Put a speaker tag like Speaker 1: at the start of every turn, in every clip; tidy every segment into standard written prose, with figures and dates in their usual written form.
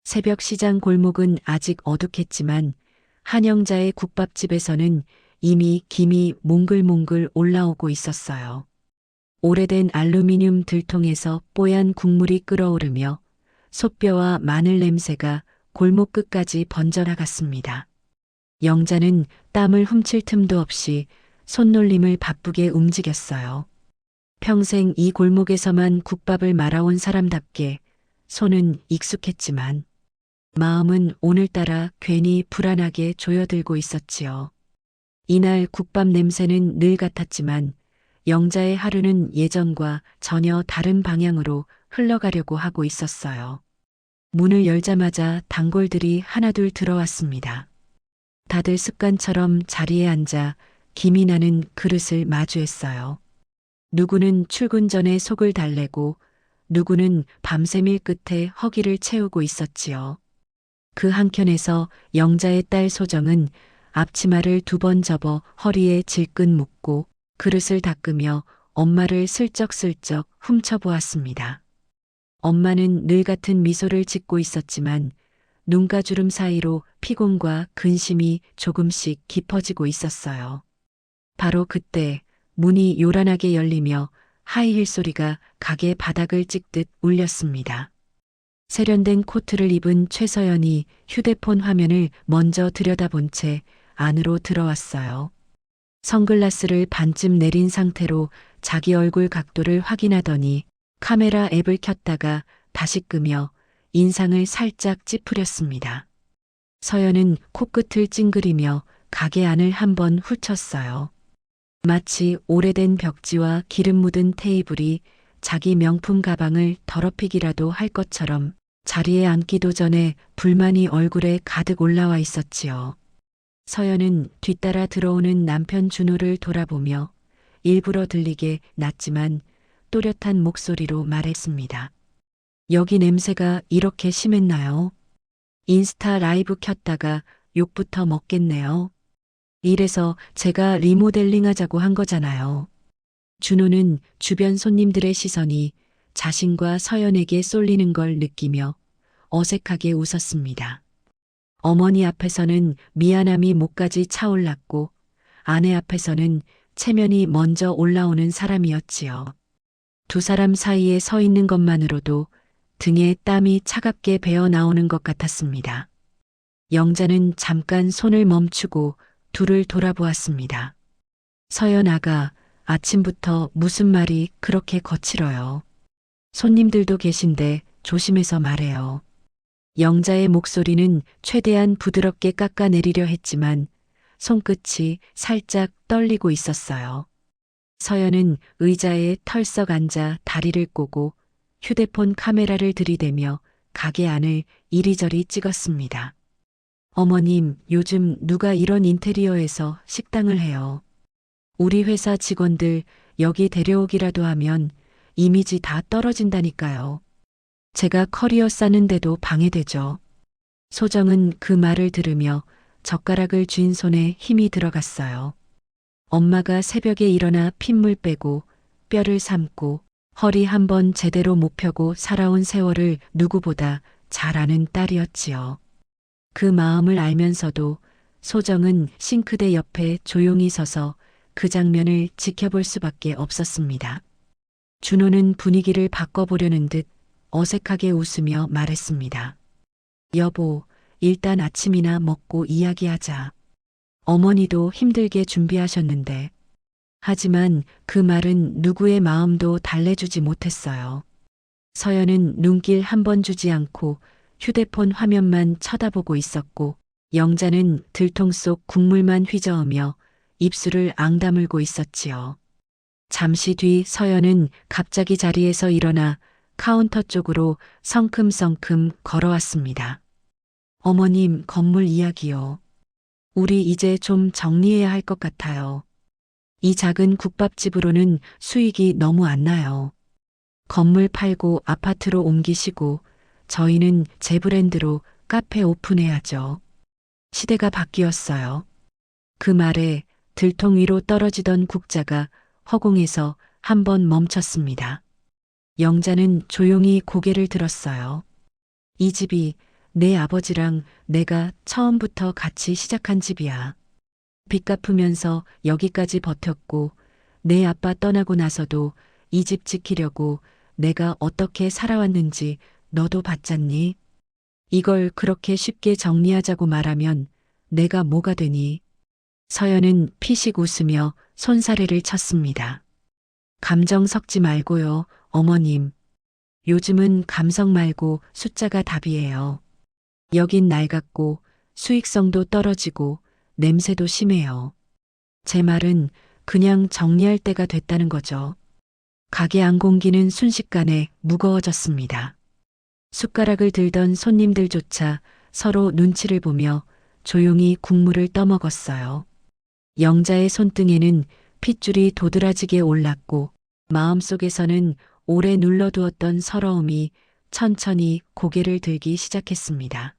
Speaker 1: 새벽 시장 골목은 아직 어둑했지만 한영자의 국밥집에서는 이미 김이 몽글몽글 올라오고 있었어요. 오래된 알루미늄 들통에서 뽀얀 국물이 끓어오르며 솥뼈와 마늘 냄새가 골목 끝까지 번져나갔습니다. 영자는 땀을 훔칠 틈도 없이 손놀림을 바쁘게 움직였어요. 평생 이 골목에서만 국밥을 말아온 사람답게 손은 익숙했지만 마음은 오늘따라 괜히 불안하게 조여들고 있었지요. 이날 국밥 냄새는 늘 같았지만 영자의 하루는 예전과 전혀 다른 방향으로 흘러가려고 하고 있었어요. 문을 열자마자 단골들이 하나둘 들어왔습니다. 다들 습관처럼 자리에 앉아 김이 나는 그릇을 마주했어요. 누구는 출근 전에 속을 달래고 누구는 밤새 밀 끝에 허기를 채우고 있었지요. 그 한켠에서 영자의 딸 소정은 앞치마를 2번 접어 허리에 질끈 묶고 그릇을 닦으며 엄마를 슬쩍슬쩍 훔쳐보았습니다. 엄마는 늘 같은 미소를 짓고 있었지만 눈가주름 사이로 피곤과 근심이 조금씩 깊어지고 있었어요. 바로 그때 문이 요란하게 열리며 하이힐 소리가 가게 바닥을 찍듯 울렸습니다. 세련된 코트를 입은 최서연이 휴대폰 화면을 먼저 들여다본 채 안으로 들어왔어요. 선글라스를 반쯤 내린 상태로 자기 얼굴 각도를 확인하더니 카메라 앱을 켰다가 다시 끄며 인상을 살짝 찌푸렸습니다. 서연은 코끝을 찡그리며 가게 안을 한번 훑었어요. 마치 오래된 벽지와 기름 묻은 테이블이 자기 명품 가방을 더럽히기라도 할 것처럼 자리에 앉기도 전에 불만이 얼굴에 가득 올라와 있었지요. 서연은 뒤따라 들어오는 남편 준호를 돌아보며 일부러 들리게 낮지만 또렷한 목소리로 말했습니다. 여기 냄새가 이렇게 심했나요? 인스타 라이브 켰다가 욕부터 먹겠네요. 이래서 제가 리모델링 하자고 한 거잖아요. 준호는 주변 손님들의 시선이 자신과 서연에게 쏠리는 걸 느끼며 어색하게 웃었습니다. 어머니 앞에서는 미안함이 목까지 차올랐고 아내 앞에서는 체면이 먼저 올라오는 사람이었지요. 2 사람 사이에 서 있는 것만으로도 등에 땀이 차갑게 배어 나오는 것 같았습니다. 영자는 잠깐 손을 멈추고 둘을 돌아보았습니다. 서연 아가, 아침부터 무슨 말이 그렇게 거칠어요. 손님들도 계신데 조심해서 말해요. 영자의 목소리는 최대한 부드럽게 깎아내리려 했지만 손끝이 살짝 떨리고 있었어요. 서연은 의자에 털썩 앉아 다리를 꼬고 휴대폰 카메라를 들이대며 가게 안을 이리저리 찍었습니다. 어머님, 요즘 누가 이런 인테리어에서 식당을 해요. 우리 회사 직원들 여기 데려오기라도 하면 이미지 다 떨어진다니까요. 제가 커리어 쌓는데도 방해되죠. 소정은 그 말을 들으며 젓가락을 쥔 손에 힘이 들어갔어요. 엄마가 새벽에 일어나 핏물 빼고 뼈를 삶고 허리 한번 제대로 못 펴고 살아온 세월을 누구보다 잘 아는 딸이었지요. 그 마음을 알면서도 소정은 싱크대 옆에 조용히 서서 그 장면을 지켜볼 수밖에 없었습니다. 준호는 분위기를 바꿔보려는 듯 어색하게 웃으며 말했습니다. 여보, 일단 아침이나 먹고 이야기하자. 어머니도 힘들게 준비하셨는데. 하지만 그 말은 누구의 마음도 달래주지 못했어요. 서연은 눈길 한 번 주지 않고 휴대폰 화면만 쳐다보고 있었고 영자는 들통 속 국물만 휘저으며 입술을 앙다물고 있었지요. 잠시 뒤 서연은 갑자기 자리에서 일어나 카운터 쪽으로 성큼성큼 걸어왔습니다. 어머님, 건물 이야기요. 우리 이제 좀 정리해야 할 것 같아요. 이 작은 국밥집으로는 수익이 너무 안 나요. 건물 팔고 아파트로 옮기시고 저희는 제 브랜드로 카페 오픈해야죠. 시대가 바뀌었어요. 그 말에 들통 위로 떨어지던 국자가 허공에서 한번 멈췄습니다. 영자는 조용히 고개를 들었어요. 이 집이 내 아버지랑 내가 처음부터 같이 시작한 집이야. 빚 갚으면서 여기까지 버텼고 내 아빠 떠나고 나서도 이 집 지키려고 내가 어떻게 살아왔는지 너도 봤잖니? 이걸 그렇게 쉽게 정리하자고 말하면 내가 뭐가 되니? 서연은 피식 웃으며 손사래를 쳤습니다. 감정 섞지 말고요, 어머님. 요즘은 감성 말고 숫자가 답이에요. 여긴 낡았고 수익성도 떨어지고 냄새도 심해요. 제 말은 그냥 정리할 때가 됐다는 거죠. 가게 안 공기는 순식간에 무거워졌습니다. 숟가락을 들던 손님들조차 서로 눈치를 보며 조용히 국물을 떠먹었어요. 영자의 손등에는 핏줄이 도드라지게 올랐고 마음속에서는 오래 눌러두었던 서러움이 천천히 고개를 들기 시작했습니다.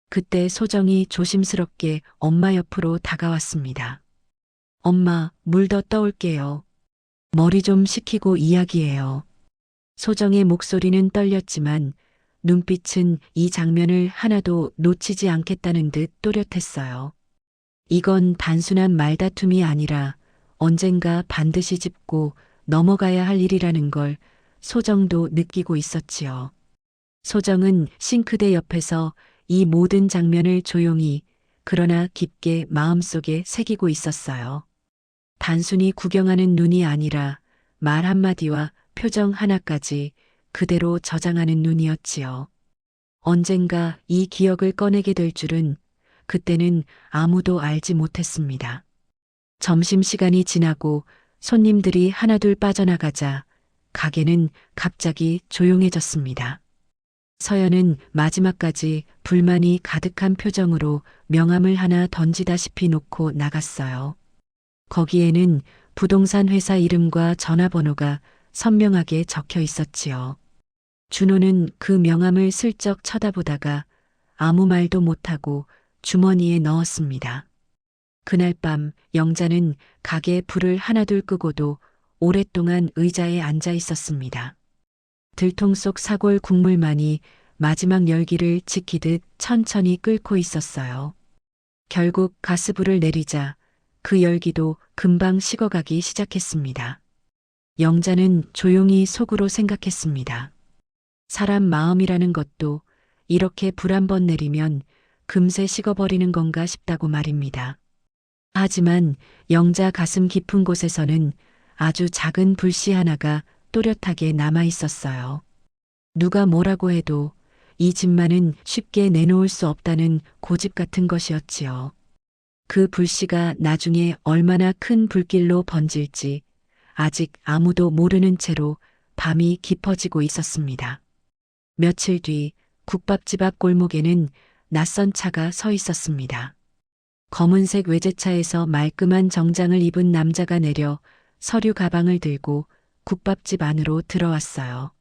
Speaker 1: 그때 소정이 조심스럽게 엄마 옆으로 다가왔습니다. 엄마, 물 더 떠올게요. 머리 좀 식히고 이야기해요. 소정의 목소리는 떨렸지만 눈빛은 이 장면을 하나도 놓치지 않겠다는 듯 또렷했어요. 이건 단순한 말다툼이 아니라 언젠가 반드시 짚고 넘어가야 할 일이라는 걸 소정도 느끼고 있었지요. 소정은 싱크대 옆에서 이 모든 장면을 조용히 그러나 깊게 마음속에 새기고 있었어요. 단순히 구경하는 눈이 아니라 말 한마디와 표정 하나까지 그대로 저장하는 눈이었지요. 언젠가 이 기억을 꺼내게 될 줄은 그때는 아무도 알지 못했습니다. 점심시간이 지나고 손님들이 하나둘 빠져나가자 가게는 갑자기 조용해졌습니다. 서연은 마지막까지 불만이 가득한 표정으로 명함을 하나 던지다시피 놓고 나갔어요. 거기에는 부동산 회사 이름과 전화번호가 선명하게 적혀 있었지요. 준호는 그 명함을 슬쩍 쳐다보다가 아무 말도 못하고 주머니에 넣었습니다. 그날 밤 영자는 가게 불을 하나둘 끄고도 오랫동안 의자에 앉아 있었습니다. 들통 속 사골 국물만이 마지막 열기를 지키듯 천천히 끓고 있었어요. 결국 가스불을 내리자 그 열기도 금방 식어가기 시작했습니다. 영자는 조용히 속으로 생각했습니다. 사람 마음이라는 것도 이렇게 불 한 번 내리면 금세 식어버리는 건가 싶다고 말입니다. 하지만 영자 가슴 깊은 곳에서는 아주 작은 불씨 하나가 또렷하게 남아 있었어요. 누가 뭐라고 해도 이 집만은 쉽게 내놓을 수 없다는 고집 같은 것이었지요. 그 불씨가 나중에 얼마나 큰 불길로 번질지 아직 아무도 모르는 채로 밤이 깊어지고 있었습니다. 며칠 뒤 국밥집 앞 골목에는 낯선 차가 서 있었습니다. 검은색 외제차에서 말끔한 정장을 입은 남자가 내려 서류 가방을 들고 국밥집 안으로 들어왔어요.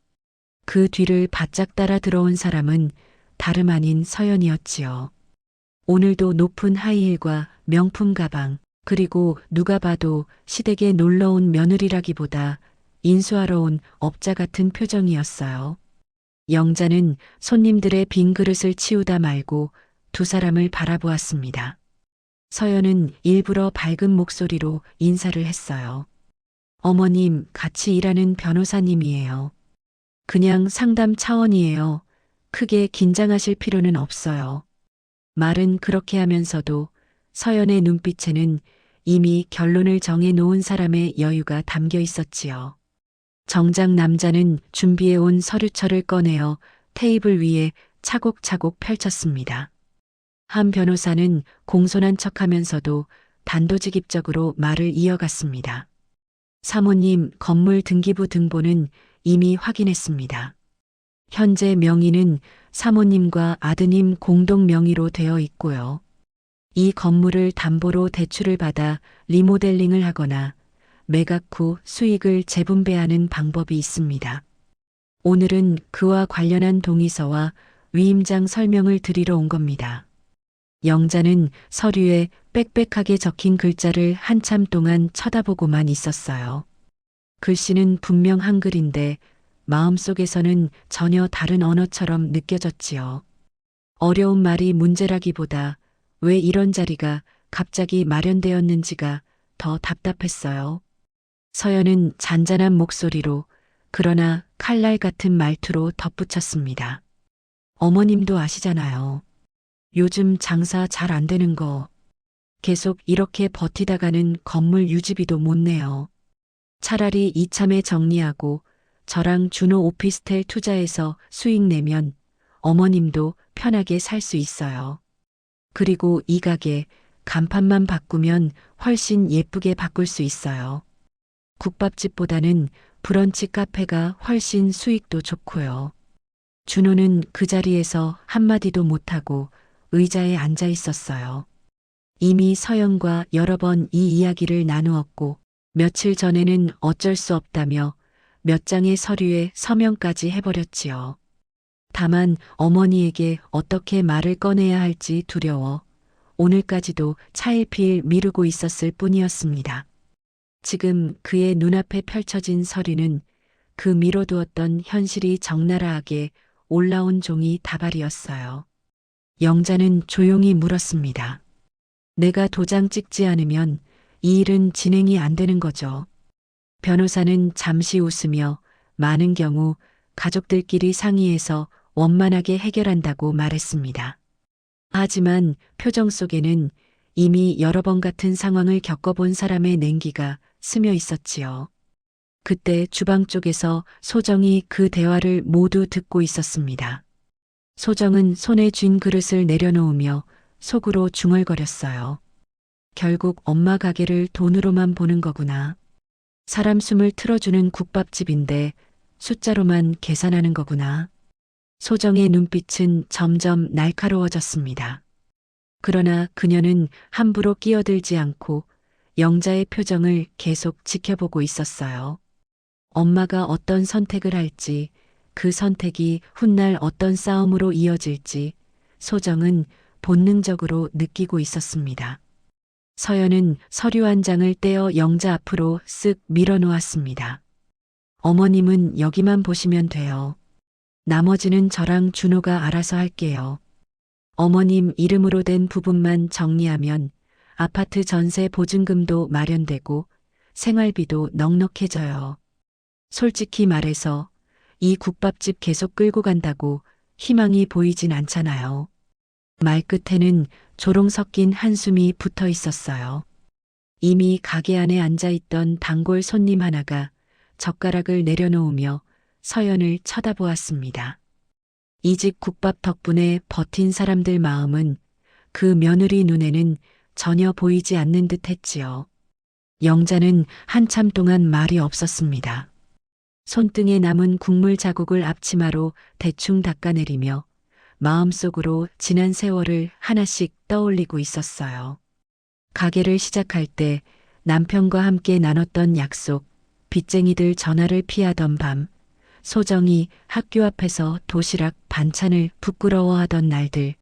Speaker 1: 그 뒤를 바짝 따라 들어온 사람은 다름 아닌 서연이었지요. 오늘도 높은 하이힐과 명품 가방, 그리고 누가 봐도 시댁에 놀러온 며느리라기보다 인수하러 온 업자 같은 표정이었어요. 영자는 손님들의 빈 그릇을 치우다 말고 두 사람을 바라보았습니다. 서연은 일부러 밝은 목소리로 인사를 했어요. 어머님, 같이 일하는 변호사님이에요. 그냥 상담 차원이에요. 크게 긴장하실 필요는 없어요. 말은 그렇게 하면서도 서연의 눈빛에는 이미 결론을 정해 놓은 사람의 여유가 담겨 있었지요. 정작 남자는 준비해온 서류철을 꺼내어 테이블 위에 차곡차곡 펼쳤습니다. 한 변호사는 공손한 척하면서도 단도직입적으로 말을 이어갔습니다. 사모님, 건물 등기부 등본은 이미 확인했습니다. 현재 명의는 사모님과 아드님 공동 명의로 되어 있고요. 이 건물을 담보로 대출을 받아 리모델링을 하거나 매각 후 수익을 재분배하는 방법이 있습니다. 오늘은 그와 관련한 동의서와 위임장 설명을 드리러 온 겁니다. 영자는 서류에 빽빽하게 적힌 글자를 한참 동안 쳐다보고만 있었어요. 글씨는 분명 한글인데 마음속에서는 전혀 다른 언어처럼 느껴졌지요. 어려운 말이 문제라기보다 왜 이런 자리가 갑자기 마련되었는지가 더 답답했어요. 서연은 잔잔한 목소리로 그러나 칼날 같은 말투로 덧붙였습니다. 어머님도 아시잖아요. 요즘 장사 잘 안 되는 거. 계속 이렇게 버티다가는 건물 유지비도 못 내요. 차라리 이참에 정리하고 저랑 준호 오피스텔 투자해서 수익 내면 어머님도 편하게 살 수 있어요. 그리고 이 가게 간판만 바꾸면 훨씬 예쁘게 바꿀 수 있어요. 국밥집보다는 브런치 카페가 훨씬 수익도 좋고요. 준호는 그 자리에서 한마디도 못하고 의자에 앉아 있었어요. 이미 서연과 여러 번 이 이야기를 나누었고 며칠 전에는 어쩔 수 없다며 몇 장의 서류에 서명까지 해버렸지요. 다만 어머니에게 어떻게 말을 꺼내야 할지 두려워 오늘까지도 차일피일 미루고 있었을 뿐이었습니다. 지금 그의 눈앞에 펼쳐진 서류는 그 미뤄두었던 현실이 적나라하게 올라온 종이 다발이었어요. 영자는 조용히 물었습니다. 내가 도장 찍지 않으면 이 일은 진행이 안 되는 거죠. 변호사는 잠시 웃으며 많은 경우 가족들끼리 상의해서 원만하게 해결한다고 말했습니다. 하지만 표정 속에는 이미 여러 번 같은 상황을 겪어본 사람의 냉기가 스며 있었지요. 그때 주방 쪽에서 소정이 그 대화를 모두 듣고 있었습니다. 소정은 손에 쥔 그릇을 내려놓으며 속으로 중얼거렸어요. 결국 엄마 가게를 돈으로만 보는 거구나. 사람 숨을 틀어주는 국밥집인데 숫자로만 계산하는 거구나. 소정의 눈빛은 점점 날카로워졌습니다. 그러나 그녀는 함부로 끼어들지 않고 영자의 표정을 계속 지켜보고 있었어요. 엄마가 어떤 선택을 할지, 그 선택이 훗날 어떤 싸움으로 이어질지 소정은 본능적으로 느끼고 있었습니다. 서연은 서류 한 장을 떼어 영자 앞으로 쓱 밀어놓았습니다. 어머님은 여기만 보시면 돼요. 나머지는 저랑 준호가 알아서 할게요. 어머님 이름으로 된 부분만 정리하면 아파트 전세 보증금도 마련되고 생활비도 넉넉해져요. 솔직히 말해서 이 국밥집 계속 끌고 간다고 희망이 보이진 않잖아요. 말끝에는 조롱 섞인 한숨이 붙어 있었어요. 이미 가게 안에 앉아있던 단골 손님 하나가 젓가락을 내려놓으며 서연을 쳐다보았습니다. 이 집 국밥 덕분에 버틴 사람들 마음은 그 며느리 눈에는 전혀 보이지 않는 듯 했지요. 영자는 한참 동안 말이 없었습니다. 손등에 남은 국물 자국을 앞치마로 대충 닦아내리며 마음속으로 지난 세월을 하나씩 떠올리고 있었어요. 가게를 시작할 때 남편과 함께 나눴던 약속, 빚쟁이들 전화를 피하던 밤, 소정이 학교 앞에서 도시락 반찬을 부끄러워하던 날들,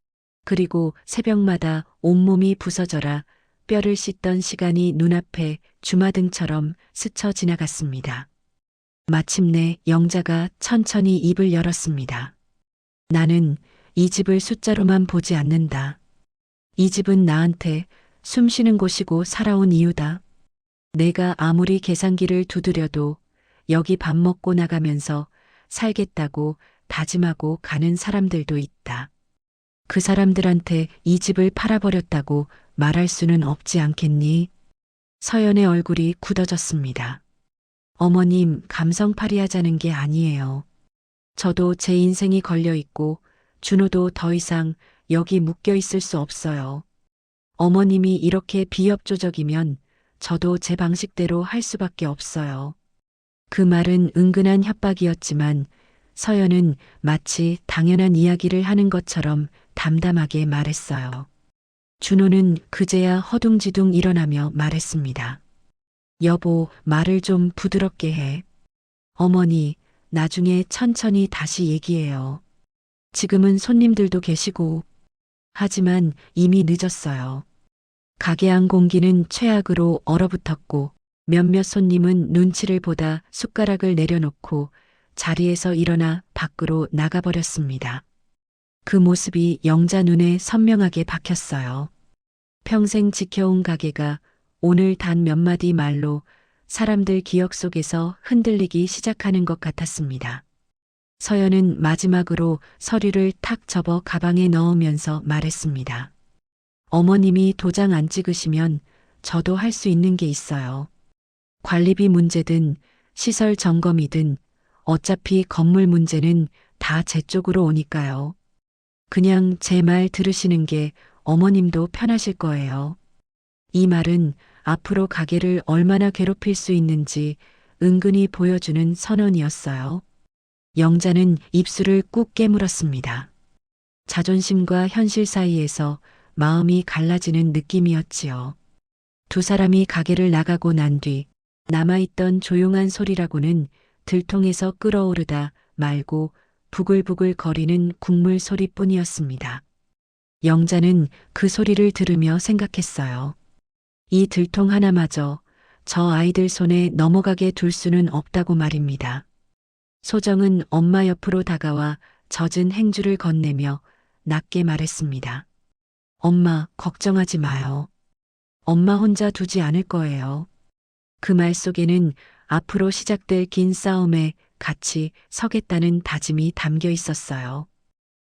Speaker 1: 그리고 새벽마다 온몸이 부서져라 뼈를 씻던 시간이 눈앞에 주마등처럼 스쳐 지나갔습니다. 마침내 영자가 천천히 입을 열었습니다. 나는 이 집을 숫자로만 보지 않는다. 이 집은 나한테 숨 쉬는 곳이고 살아온 이유다. 내가 아무리 계산기를 두드려도 여기 밥 먹고 나가면서 살겠다고 다짐하고 가는 사람들도 있다. 그 사람들한테 이 집을 팔아버렸다고 말할 수는 없지 않겠니? 서연의 얼굴이 굳어졌습니다. 어머님, 감성팔이하자는 게 아니에요. 저도 제 인생이 걸려 있고 준호도 더 이상 여기 묶여 있을 수 없어요. 어머님이 이렇게 비협조적이면 저도 제 방식대로 할 수밖에 없어요. 그 말은 은근한 협박이었지만 서연은 마치 당연한 이야기를 하는 것처럼 담담하게 말했어요. 준호는 그제야 허둥지둥 일어나며 말했습니다. 여보, 말을 좀 부드럽게 해. 어머니, 나중에 천천히 다시 얘기해요. 지금은 손님들도 계시고. 하지만 이미 늦었어요. 가게 안 공기는 최악으로 얼어붙었고 몇몇 손님은 눈치를 보다 숟가락을 내려놓고 자리에서 일어나 밖으로 나가버렸습니다. 그 모습이 영자 눈에 선명하게 박혔어요. 평생 지켜온 가게가 오늘 단 몇 마디 말로 사람들 기억 속에서 흔들리기 시작하는 것 같았습니다. 서연은 마지막으로 서류를 탁 접어 가방에 넣으면서 말했습니다. 어머님이 도장 안 찍으시면 저도 할 수 있는 게 있어요. 관리비 문제든 시설 점검이든 어차피 건물 문제는 다 제 쪽으로 오니까요. 그냥 제 말 들으시는 게 어머님도 편하실 거예요. 이 말은 앞으로 가게를 얼마나 괴롭힐 수 있는지 은근히 보여주는 선언이었어요. 영자는 입술을 꾹 깨물었습니다. 자존심과 현실 사이에서 마음이 갈라지는 느낌이었지요. 두 사람이 가게를 나가고 난 뒤 남아있던 조용한 소리라고는 들통에서 끓어오르다 말고 부글부글 거리는 국물 소리뿐이었습니다. 영자는 그 소리를 들으며 생각했어요. 이 들통 하나마저 저 아이들 손에 넘어가게 둘 수는 없다고 말입니다. 소정은 엄마 옆으로 다가와 젖은 행주를 건네며 낮게 말했습니다. 엄마, 걱정하지 마요. 엄마 혼자 두지 않을 거예요. 그 말 속에는 앞으로 시작될 긴 싸움에 같이 서겠다는 다짐이 담겨 있었어요.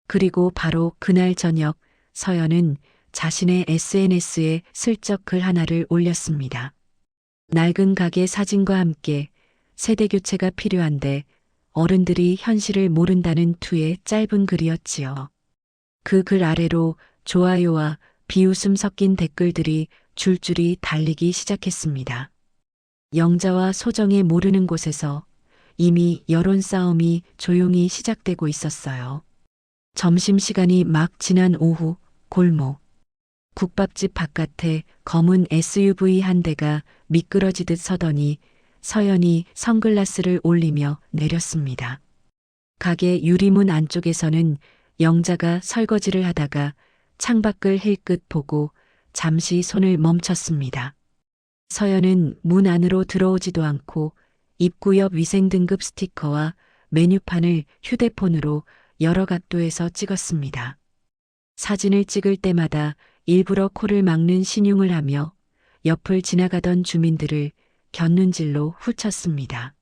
Speaker 1: 그리고 바로 그날 저녁 서연은 자신의 SNS에 슬쩍 글 하나를 올렸습니다. 낡은 가게 사진과 함께 세대 교체가 필요한데 어른들이 현실을 모른다는 투의 짧은 글이었지요. 그 글 아래로 좋아요와 비웃음 섞인 댓글들이 줄줄이 달리기 시작했습니다. 영자와 소정의 모르는 곳에서 이미 여론 싸움이 조용히 시작되고 있었어요. 점심시간이 막 지난 오후 골목. 국밥집 바깥에 검은 SUV 한 대가 미끄러지듯 서더니 서연이 선글라스를 올리며 내렸습니다. 가게 유리문 안쪽에서는 영자가 설거지를 하다가 창밖을 힐끗 보고 잠시 손을 멈췄습니다. 서연은 문 안으로 들어오지도 않고 입구 옆 위생등급 스티커와 메뉴판을 휴대폰으로 여러 각도에서 찍었습니다. 사진을 찍을 때마다 일부러 코를 막는 신용을 하며 옆을 지나가던 주민들을 곁눈질로 훑쳤습니다.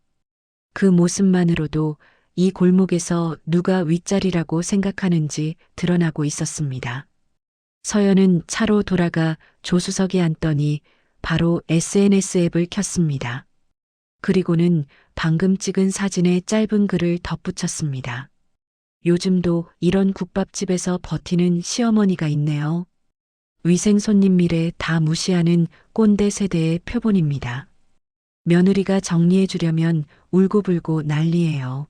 Speaker 1: 그 모습만으로도 이 골목에서 누가 윗자리라고 생각하는지 드러나고 있었습니다. 서연은 차로 돌아가 조수석에 앉더니 바로 SNS 앱을 켰습니다. 그리고는 방금 찍은 사진에 짧은 글을 덧붙였습니다. 요즘도 이런 국밥집에서 버티는 시어머니가 있네요. 위생 손님 미래 다 무시하는 꼰대 세대의 표본입니다. 며느리가 정리해 주려면 울고불고 난리예요.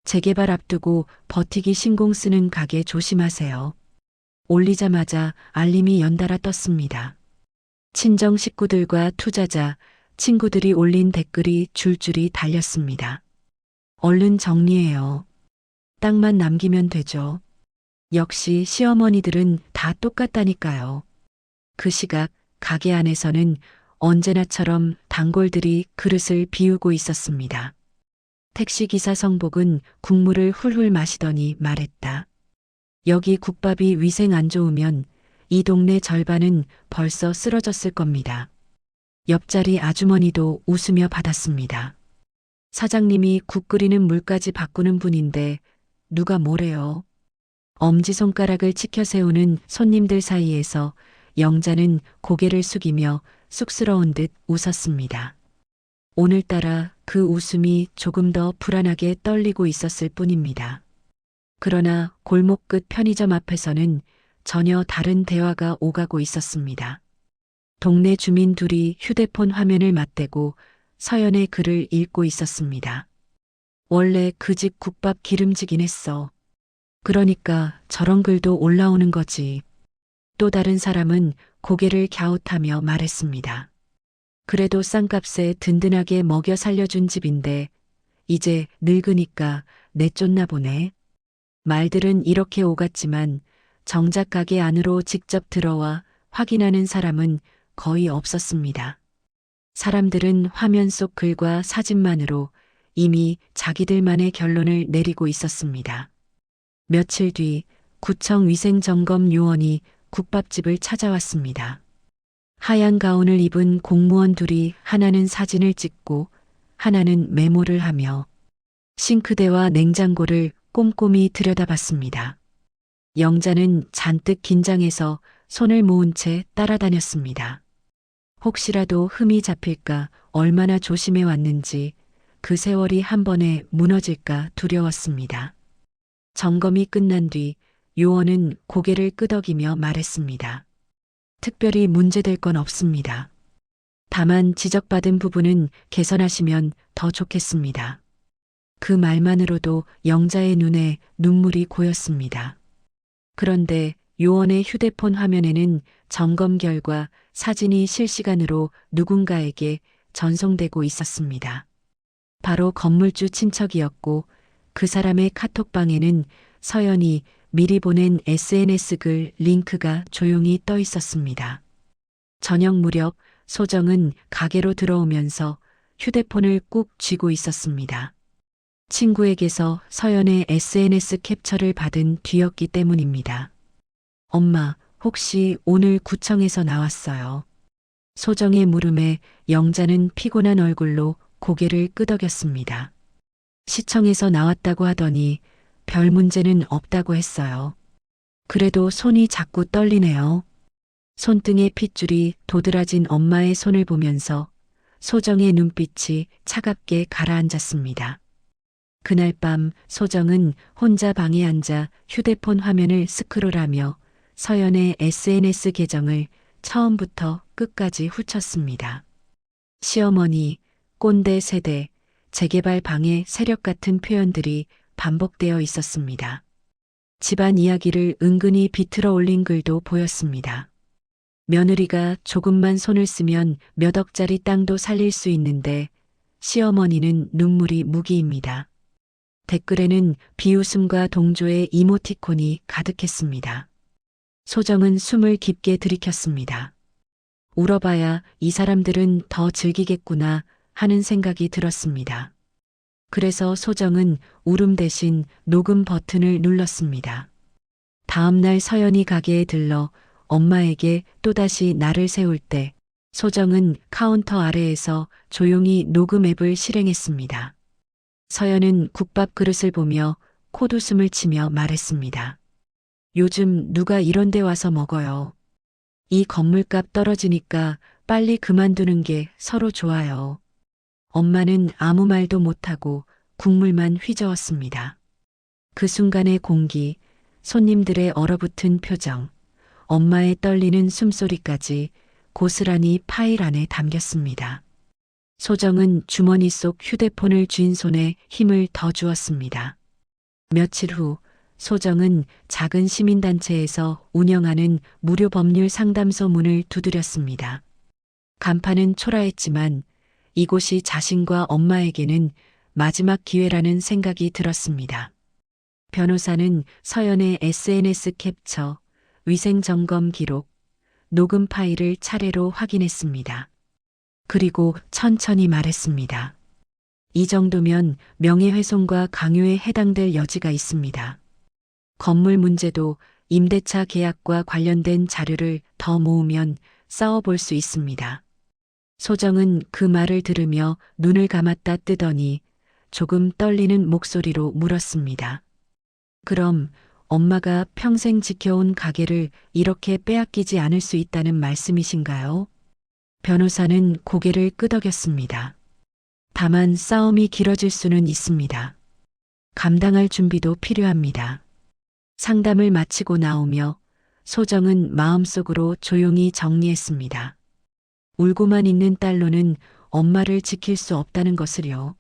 Speaker 1: 재개발 앞두고 버티기 신공 쓰는 가게 조심하세요. 올리자마자 알림이 연달아 떴습니다. 친정 식구들과 투자자, 친구들이 올린 댓글이 줄줄이 달렸습니다. 얼른 정리해요. 땅만 남기면 되죠. 역시 시어머니들은 다 똑같다니까요. 그 시각 가게 안에서는 언제나처럼 단골들이 그릇을 비우고 있었습니다. 택시기사 성복은 국물을 훌훌 마시더니 말했다. 여기 국밥이 위생 안 좋으면 이 동네 절반은 벌써 쓰러졌을 겁니다. 옆자리 아주머니도 웃으며 받았습니다. 사장님이 국 끓이는 물까지 바꾸는 분인데 누가 뭐래요. 엄지손가락을 치켜 세우는 손님들 사이에서 영자는 고개를 숙이며 쑥스러운 듯 웃었습니다. 오늘따라 그 웃음이 조금 더 불안하게 떨리고 있었을 뿐입니다. 그러나 골목 끝 편의점 앞에서는 전혀 다른 대화가 오가고 있었습니다. 동네 주민 둘이 휴대폰 화면을 맞대고 서연의 글을 읽고 있었습니다. 원래 그 집 국밥 기름지긴 했어. 그러니까 저런 글도 올라오는 거지. 또 다른 사람은 고개를 갸웃하며 말했습니다. 그래도 싼값에 든든하게 먹여 살려준 집인데 이제 늙으니까 내쫓나 보네. 말들은 이렇게 오갔지만 정작 가게 안으로 직접 들어와 확인하는 사람은 거의 없었습니다. 사람들은 화면 속 글과 사진만으로 이미 자기들만의 결론을 내리고 있었습니다. 며칠 뒤 구청 위생점검 요원이 국밥집을 찾아왔습니다. 하얀 가운을 입은 공무원 둘이 하나는 사진을 찍고 하나는 메모를 하며 싱크대와 냉장고를 꼼꼼히 들여다봤습니다. 영자는 잔뜩 긴장해서 손을 모은 채 따라다녔습니다. 혹시라도 흠이 잡힐까 얼마나 조심해 왔는지 그 세월이 한 번에 무너질까 두려웠습니다. 점검이 끝난 뒤 요원은 고개를 끄덕이며 말했습니다. 특별히 문제될 건 없습니다. 다만 지적받은 부분은 개선하시면 더 좋겠습니다. 그 말만으로도 영자의 눈에 눈물이 고였습니다. 그런데 요원의 휴대폰 화면에는 점검 결과 사진이 실시간으로 누군가에게 전송되고 있었습니다. 바로 건물주 친척이었고 그 사람의 카톡방에는 서연이 미리 보낸 SNS 글 링크가 조용히 떠 있었습니다. 저녁 무렵 소정은 가게로 들어오면서 휴대폰을 꾹 쥐고 있었습니다. 친구에게서 서연의 SNS 캡처를 받은 뒤였기 때문입니다. 엄마, 혹시 오늘 구청에서 나왔어요? 소정의 물음에 영자는 피곤한 얼굴로 고개를 끄덕였습니다. 시청에서 나왔다고 하더니 별 문제는 없다고 했어요. 그래도 손이 자꾸 떨리네요. 손등에 핏줄이 도드라진 엄마의 손을 보면서 소정의 눈빛이 차갑게 가라앉았습니다. 그날 밤 소정은 혼자 방에 앉아 휴대폰 화면을 스크롤하며 서연의 SNS 계정을 처음부터 끝까지 훑었습니다. 시어머니, 꼰대 세대, 재개발 방해 세력 같은 표현들이 반복되어 있었습니다. 집안 이야기를 은근히 비틀어 올린 글도 보였습니다. 며느리가 조금만 손을 쓰면 몇 억짜리 땅도 살릴 수 있는데 시어머니는 눈물이 무기입니다. 댓글에는 비웃음과 동조의 이모티콘이 가득했습니다. 소정은 숨을 깊게 들이켰습니다. 울어봐야 이 사람들은 더 즐기겠구나 하는 생각이 들었습니다. 그래서 소정은 울음 대신 녹음 버튼을 눌렀습니다. 다음 날 서연이 가게에 들러 엄마에게 또다시 날을 세울 때 소정은 카운터 아래에서 조용히 녹음 앱을 실행했습니다. 서연은 국밥 그릇을 보며 콧웃음을 치며 말했습니다. 요즘 누가 이런 데 와서 먹어요. 이 건물값 떨어지니까 빨리 그만두는 게 서로 좋아요. 엄마는 아무 말도 못하고 국물만 휘저었습니다. 그 순간의 공기, 손님들의 얼어붙은 표정, 엄마의 떨리는 숨소리까지 고스란히 파일 안에 담겼습니다. 소정은 주머니 속 휴대폰을 쥔 손에 힘을 더 주었습니다. 며칠 후 소정은 작은 시민단체에서 운영하는 무료 법률 상담소 문을 두드렸습니다. 간판은 초라했지만 이곳이 자신과 엄마에게는 마지막 기회라는 생각이 들었습니다. 변호사는 서연의 SNS 캡처, 위생점검 기록, 녹음 파일을 차례로 확인했습니다. 그리고 천천히 말했습니다. 이 정도면 명예훼손과 강요에 해당될 여지가 있습니다. 건물 문제도 임대차 계약과 관련된 자료를 더 모으면 싸워볼 수 있습니다. 소정은 그 말을 들으며 눈을 감았다 뜨더니 조금 떨리는 목소리로 물었습니다. 그럼 엄마가 평생 지켜온 가게를 이렇게 빼앗기지 않을 수 있다는 말씀이신가요? 변호사는 고개를 끄덕였습니다. 다만 싸움이 길어질 수는 있습니다. 감당할 준비도 필요합니다. 상담을 마치고 나오며 소정은 마음속으로 조용히 정리했습니다. 울고만 있는 딸로는 엄마를 지킬 수 없다는 것을요.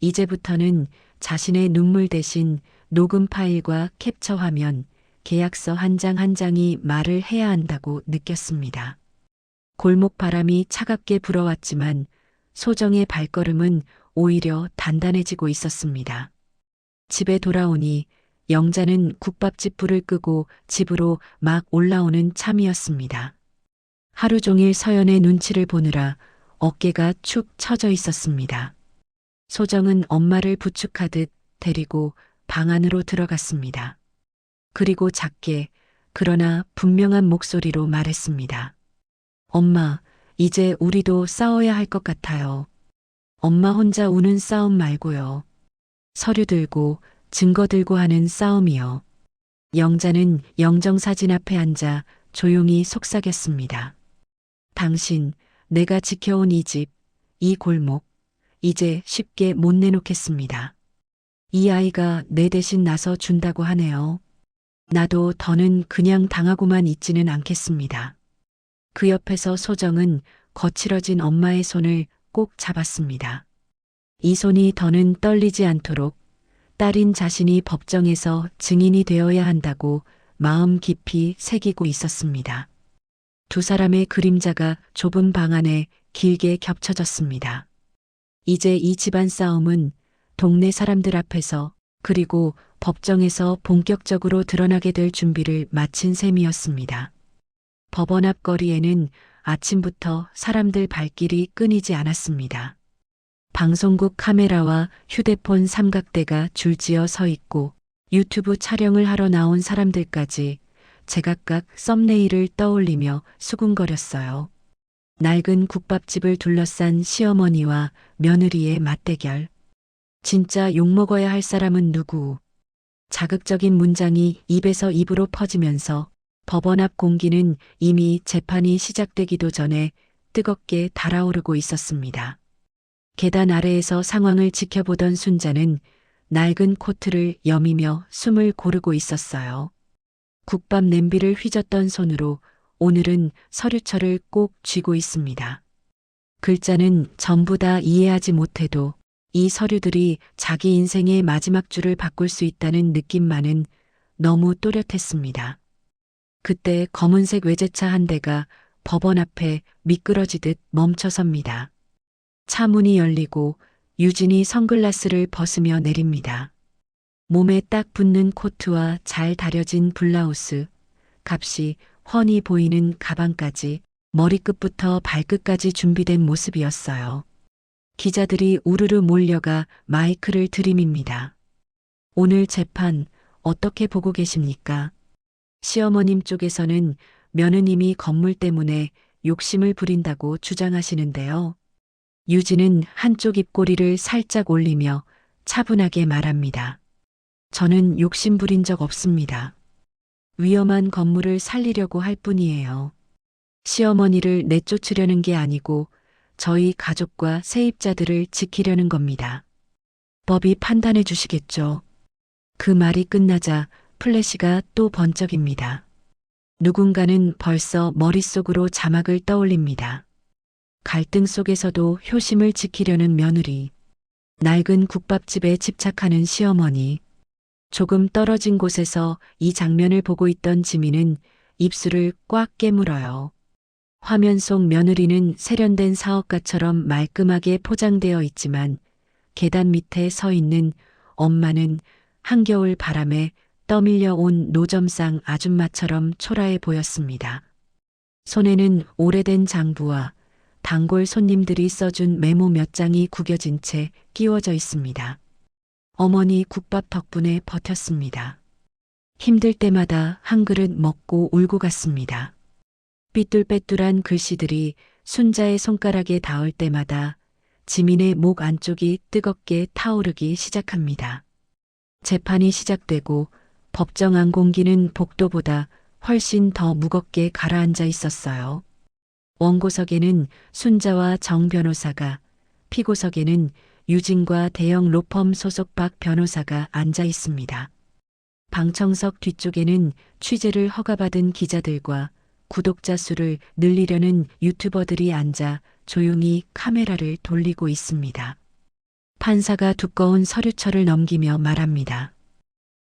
Speaker 1: 이제부터는 자신의 눈물 대신 녹음 파일과 캡처 화면, 계약서 한 장 한 장이 말을 해야 한다고 느꼈습니다. 골목 바람이 차갑게 불어왔지만 소정의 발걸음은 오히려 단단해지고 있었습니다. 집에 돌아오니 영자는 국밥집 불을 끄고 집으로 막 올라오는 참이었습니다. 하루 종일 서연의 눈치를 보느라 어깨가 축 처져 있었습니다. 소정은 엄마를 부축하듯 데리고 방 안으로 들어갔습니다. 그리고 작게, 그러나 분명한 목소리로 말했습니다. 엄마, 이제 우리도 싸워야 할 것 같아요. 엄마 혼자 우는 싸움 말고요. 서류 들고, 증거 들고 하는 싸움이요. 영자는 영정사진 앞에 앉아 조용히 속삭였습니다. 당신, 내가 지켜온 이 집, 이 골목, 이제 쉽게 못 내놓겠습니다. 이 아이가 내 대신 나서 준다고 하네요. 나도 더는 그냥 당하고만 있지는 않겠습니다. 그 옆에서 소정은 거칠어진 엄마의 손을 꼭 잡았습니다. 이 손이 더는 떨리지 않도록 딸인 자신이 법정에서 증인이 되어야 한다고 마음 깊이 새기고 있었습니다. 두 사람의 그림자가 좁은 방 안에 길게 겹쳐졌습니다. 이제 이 집안 싸움은 동네 사람들 앞에서 그리고 법정에서 본격적으로 드러나게 될 준비를 마친 셈이었습니다. 법원 앞 거리에는 아침부터 사람들 발길이 끊이지 않았습니다. 방송국 카메라와 휴대폰 삼각대가 줄지어 서 있고 유튜브 촬영을 하러 나온 사람들까지 제각각 썸네일을 떠올리며 수군거렸어요. 낡은 국밥집을 둘러싼 시어머니와 며느리의 맞대결. 진짜 욕먹어야 할 사람은 누구? 자극적인 문장이 입에서 입으로 퍼지면서 법원 앞 공기는 이미 재판이 시작되기도 전에 뜨겁게 달아오르고 있었습니다. 계단 아래에서 상황을 지켜보던 순자는 낡은 코트를 여미며 숨을 고르고 있었어요. 국밥 냄비를 휘젓던 손으로 오늘은 서류철을 꼭 쥐고 있습니다. 글자는 전부 다 이해하지 못해도 이 서류들이 자기 인생의 마지막 줄을 바꿀 수 있다는 느낌만은 너무 또렷했습니다. 그때 검은색 외제차 한 대가 법원 앞에 미끄러지듯 멈춰섭니다. 차 문이 열리고 유진이 선글라스를 벗으며 내립니다. 몸에 딱 붙는 코트와 잘 다려진 블라우스, 값이 훤히 보이는 가방까지 머리끝부터 발끝까지 준비된 모습이었어요. 기자들이 우르르 몰려가 마이크를 들이밉니다. 오늘 재판 어떻게 보고 계십니까? 시어머님 쪽에서는 며느님이 건물 때문에 욕심을 부린다고 주장하시는데요. 유진은 한쪽 입꼬리를 살짝 올리며 차분하게 말합니다. 저는 욕심 부린 적 없습니다. 위험한 건물을 살리려고 할 뿐이에요. 시어머니를 내쫓으려는 게 아니고 저희 가족과 세입자들을 지키려는 겁니다. 법이 판단해 주시겠죠. 그 말이 끝나자 플래시가 또 번쩍입니다. 누군가는 벌써 머릿속으로 자막을 떠올립니다. 갈등 속에서도 효심을 지키려는 며느리, 낡은 국밥집에 집착하는 시어머니. 조금 떨어진 곳에서 이 장면을 보고 있던 지민은 입술을 꽉 깨물어요. 화면 속 며느리는 세련된 사업가처럼 말끔하게 포장되어 있지만 계단 밑에 서 있는 엄마는 한겨울 바람에 떠밀려 온 노점상 아줌마처럼 초라해 보였습니다. 손에는 오래된 장부와 단골 손님들이 써준 메모 몇 장이 구겨진 채 끼워져 있습니다. 어머니 국밥 덕분에 버텼습니다. 힘들 때마다 한 그릇 먹고 울고 갔습니다. 삐뚤빼뚤한 글씨들이 순자의 손가락에 닿을 때마다 지민의 목 안쪽이 뜨겁게 타오르기 시작합니다. 재판이 시작되고 법정 안 공기는 복도보다 훨씬 더 무겁게 가라앉아 있었어요. 원고석에는 순자와 정 변호사가, 피고석에는 유진과 대형 로펌 소속 박 변호사가 앉아 있습니다. 방청석 뒤쪽에는 취재를 허가받은 기자들과 구독자 수를 늘리려는 유튜버들이 앉아 조용히 카메라를 돌리고 있습니다. 판사가 두꺼운 서류철을 넘기며 말합니다.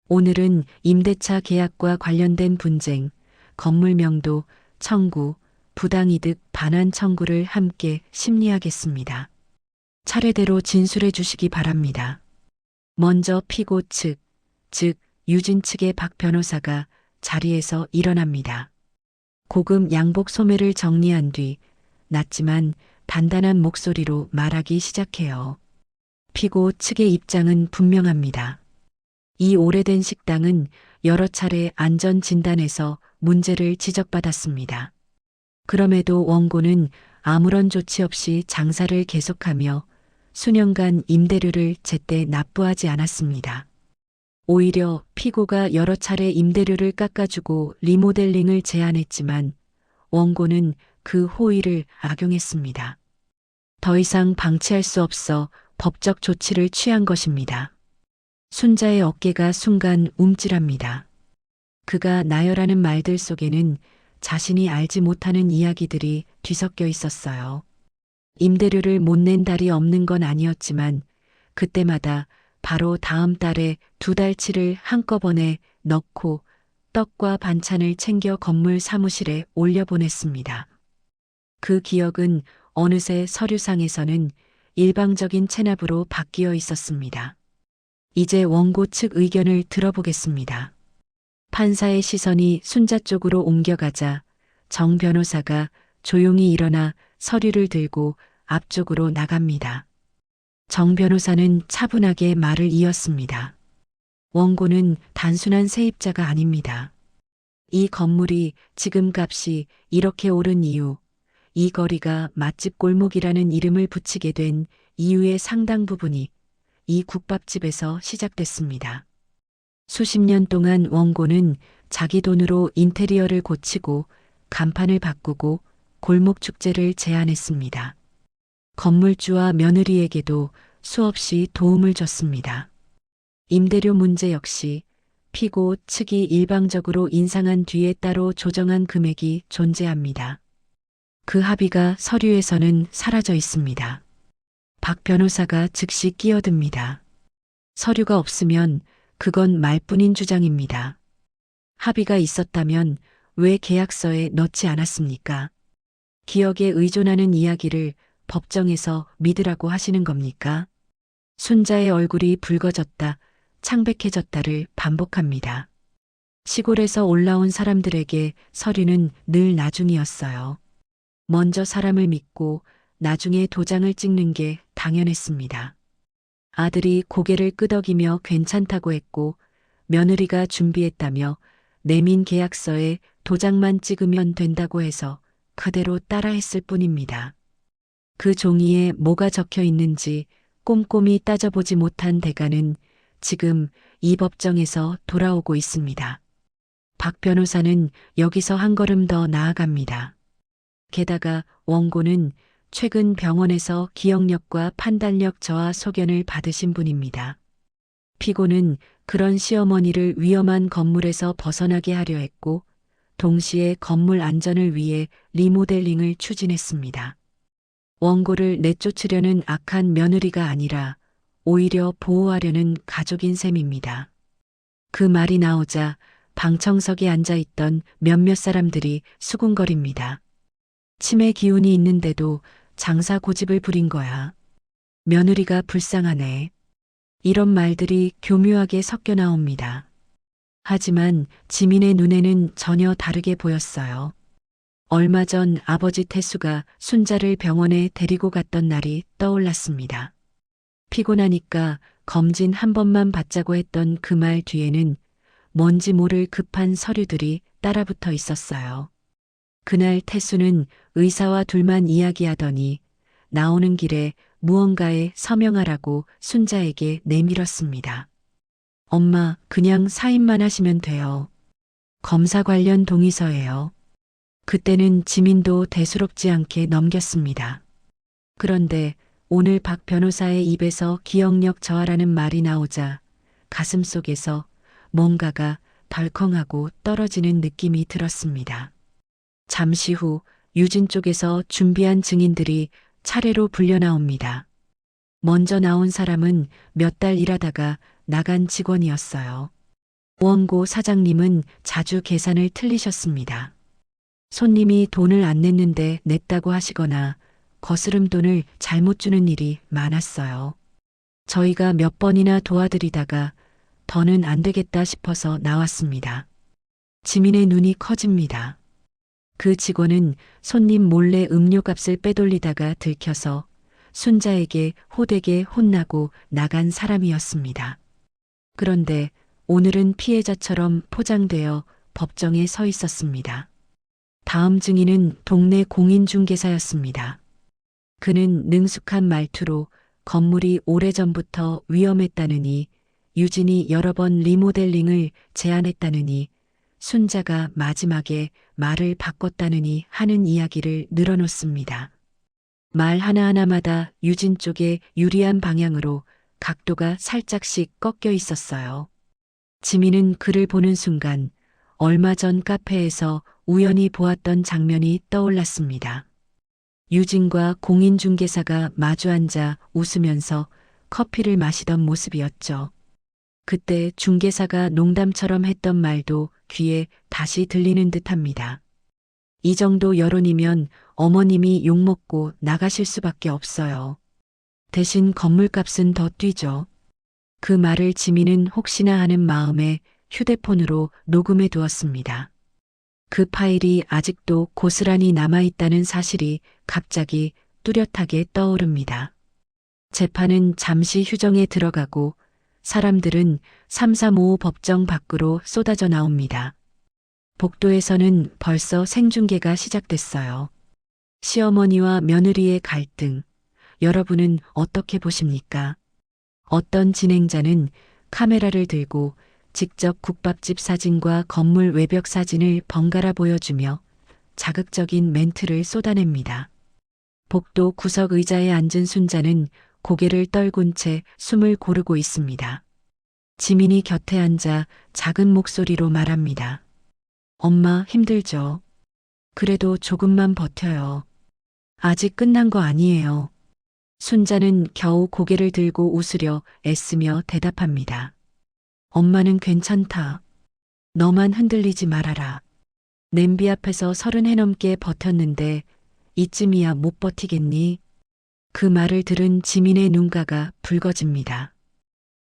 Speaker 1: 오늘은 임대차 계약과 관련된 분쟁, 건물 명도, 청구, 부당이득 반환 청구를 함께 심리하겠습니다. 차례대로 진술해 주시기 바랍니다. 먼저 피고 측, 즉 유진 측의 박 변호사가 자리에서 일어납니다. 고급 양복 소매를 정리한 뒤 낮지만 단단한 목소리로 말하기 시작해요. 피고 측의 입장은 분명합니다. 이 오래된 식당은 여러 차례 안전 진단에서 문제를 지적받았습니다. 그럼에도 원고는 아무런 조치 없이 장사를 계속하며 수년간 임대료를 제때 납부하지 않았습니다. 오히려 피고가 여러 차례 임대료를 깎아주고 리모델링을 제안했지만 원고는 그 호의를 악용했습니다. 더 이상 방치할 수 없어 법적 조치를 취한 것입니다. 순자의 어깨가 순간 움찔합니다. 그가 나열하는 말들 속에는 자신이 알지 못하는 이야기들이 뒤섞여 있었어요. 임대료를 못 낸 달이 없는 건 아니었지만 그때마다 바로 다음 달에 2달치를 한꺼번에 넣고 떡과 반찬을 챙겨 건물 사무실에 올려보냈습니다. 그 기억은 어느새 서류상에서는 일방적인 체납으로 바뀌어 있었습니다. 이제 원고 측 의견을 들어보겠습니다. 판사의 시선이 순자 쪽으로 옮겨가자 정 변호사가 조용히 일어나 서류를 들고 앞쪽으로 나갑니다. 정 변호사는 차분하게 말을 이었습니다. 원고는 단순한 세입자가 아닙니다. 이 건물이 지금 값이 이렇게 오른 이유, 이 거리가 맛집 골목이라는 이름을 붙이게 된 이유의 상당 부분이 이 국밥집에서 시작됐습니다. 수십 년 동안 원고는 자기 돈으로 인테리어를 고치고 간판을 바꾸고 골목 축제를 제안했습니다. 건물주와 며느리에게도 수없이 도움을 줬습니다. 임대료 문제 역시 피고 측이 일방적으로 인상한 뒤에 따로 조정한 금액이 존재합니다. 그 합의가 서류에서는 사라져 있습니다. 박 변호사가 즉시 끼어듭니다. 서류가 없으면 그건 말뿐인 주장입니다. 합의가 있었다면 왜 계약서에 넣지 않았습니까? 기억에 의존하는 이야기를 법정에서 믿으라고 하시는 겁니까? 순자의 얼굴이 붉어졌다, 창백해졌다를 반복합니다. 시골에서 올라온 사람들에게 서류는 늘 나중이었어요. 먼저 사람을 믿고 나중에 도장을 찍는 게 당연했습니다. 아들이 고개를 끄덕이며 괜찮다고 했고 며느리가 준비했다며 내민 계약서에 도장만 찍으면 된다고 해서 그대로 따라했을 뿐입니다. 그 종이에 뭐가 적혀 있는지 꼼꼼히 따져보지 못한 대가는 지금 이 법정에서 돌아오고 있습니다. 박 변호사는 여기서 한 걸음 더 나아갑니다. 게다가 원고는 최근 병원에서 기억력과 판단력 저하 소견을 받으신 분입니다. 피고는 그런 시어머니를 위험한 건물에서 벗어나게 하려 했고 동시에 건물 안전을 위해 리모델링을 추진했습니다. 원고를 내쫓으려는 악한 며느리가 아니라 오히려 보호하려는 가족인 셈입니다. 그 말이 나오자 방청석에 앉아있던 몇몇 사람들이 수군거립니다. 치매 기운이 있는데도 장사 고집을 부린 거야. 며느리가 불쌍하네. 이런 말들이 교묘하게 섞여 나옵니다. 하지만 지민의 눈에는 전혀 다르게 보였어요. 얼마 전 아버지 태수가 순자를 병원에 데리고 갔던 날이 떠올랐습니다. 피곤하니까 검진 한 번만 받자고 했던 그 말 뒤에는 뭔지 모를 급한 서류들이 따라붙어 있었어요. 그날 태수는 의사와 둘만 이야기하더니 나오는 길에 무언가에 서명하라고 순자에게 내밀었습니다. 엄마, 그냥 사인만 하시면 돼요. 검사 관련 동의서예요. 그때는 지민도 대수롭지 않게 넘겼습니다. 그런데 오늘 박 변호사의 입에서 기억력 저하라는 말이 나오자 가슴속에서 뭔가가 덜컹하고 떨어지는 느낌이 들었습니다. 잠시 후 유진 쪽에서 준비한 증인들이 차례로 불려 나옵니다. 먼저 나온 사람은 몇 달 일하다가 나간 직원이었어요. 원고 사장님은 자주 계산을 틀리셨습니다. 손님이 돈을 안 냈는데 냈다고 하시거나 거스름 돈을 잘못 주는 일이 많았어요. 저희가 몇 번이나 도와드리다가 더는 안 되겠다 싶어서 나왔습니다. 지민의 눈이 커집니다. 그 직원은 손님 몰래 음료값을 빼돌리다가 들켜서 순자에게 호되게 혼나고 나간 사람이었습니다. 그런데 오늘은 피해자처럼 포장되어 법정에 서 있었습니다. 다음 증인은 동네 공인중개사였습니다. 그는 능숙한 말투로 건물이 오래전부터 위험했다느니, 유진이 여러 번 리모델링을 제안했다느니, 순자가 마지막에 말을 바꿨다느니 하는 이야기를 늘어놓습니다. 말 하나하나마다 유진 쪽에 유리한 방향으로 각도가 살짝씩 꺾여 있었어요. 지민은 그를 보는 순간 얼마 전 카페에서 우연히 보았던 장면이 떠올랐습니다. 유진과 공인중개사가 마주 앉아 웃으면서 커피를 마시던 모습이었죠. 그때 중개사가 농담처럼 했던 말도 귀에 다시 들리는 듯합니다. 이 정도 여론이면 어머님이 욕먹고 나가실 수밖에 없어요. 대신 건물값은 더 뛰죠. 그 말을 지민은 혹시나 하는 마음에 휴대폰으로 녹음해 두었습니다. 그 파일이 아직도 고스란히 남아있다는 사실이 갑자기 뚜렷하게 떠오릅니다. 재판은 잠시 휴정에 들어가고 사람들은 3355 법정 밖으로 쏟아져 나옵니다. 복도에서는 벌써 생중계가 시작됐어요. 시어머니와 며느리의 갈등, 여러분은 어떻게 보십니까? 어떤 진행자는 카메라를 들고 직접 국밥집 사진과 건물 외벽 사진을 번갈아 보여주며 자극적인 멘트를 쏟아냅니다. 복도 구석 의자에 앉은 순자는 고개를 떨군 채 숨을 고르고 있습니다. 지민이 곁에 앉아 작은 목소리로 말합니다. 엄마 힘들죠? 그래도 조금만 버텨요. 아직 끝난 거 아니에요. 순자는 겨우 고개를 들고 웃으려 애쓰며 대답합니다. 엄마는 괜찮다. 너만 흔들리지 말아라. 냄비 앞에서 30해 넘게 버텼는데 이쯤이야 못 버티겠니? 그 말을 들은 지민의 눈가가 붉어집니다.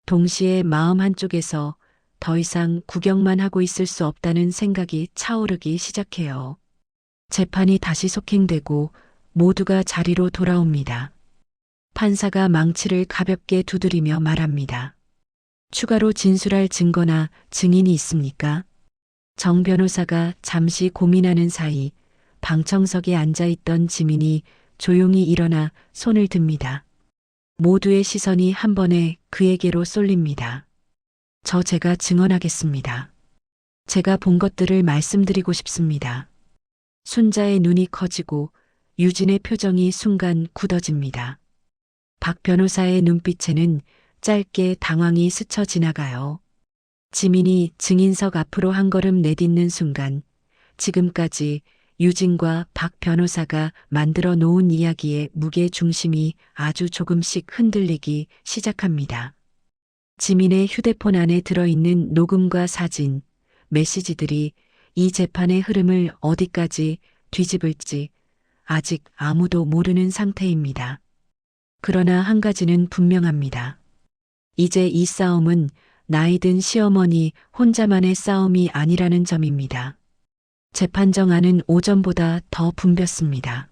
Speaker 1: 동시에 마음 한쪽에서 더 이상 구경만 하고 있을 수 없다는 생각이 차오르기 시작해요. 재판이 다시 속행되고 모두가 자리로 돌아옵니다. 판사가 망치를 가볍게 두드리며 말합니다. 추가로 진술할 증거나 증인이 있습니까? 정 변호사가 잠시 고민하는 사이 방청석에 앉아있던 지민이 조용히 일어나 손을 듭니다. 모두의 시선이 한 번에 그에게로 쏠립니다. 제가 증언하겠습니다. 제가 본 것들을 말씀드리고 싶습니다. 순자의 눈이 커지고 유진의 표정이 순간 굳어집니다. 박 변호사의 눈빛에는 짧게 당황이 스쳐 지나가요. 지민이 증인석 앞으로 한 걸음 내딛는 순간 지금까지 유진과 박 변호사가 만들어 놓은 이야기의 무게 중심이 아주 조금씩 흔들리기 시작합니다. 지민의 휴대폰 안에 들어있는 녹음과 사진, 메시지들이 이 재판의 흐름을 어디까지 뒤집을지 아직 아무도 모르는 상태입니다. 그러나 한 가지는 분명합니다. 이제 이 싸움은 나이 든 시어머니 혼자만의 싸움이 아니라는 점입니다. 재판정안은 오전보다 더 붐볐습니다.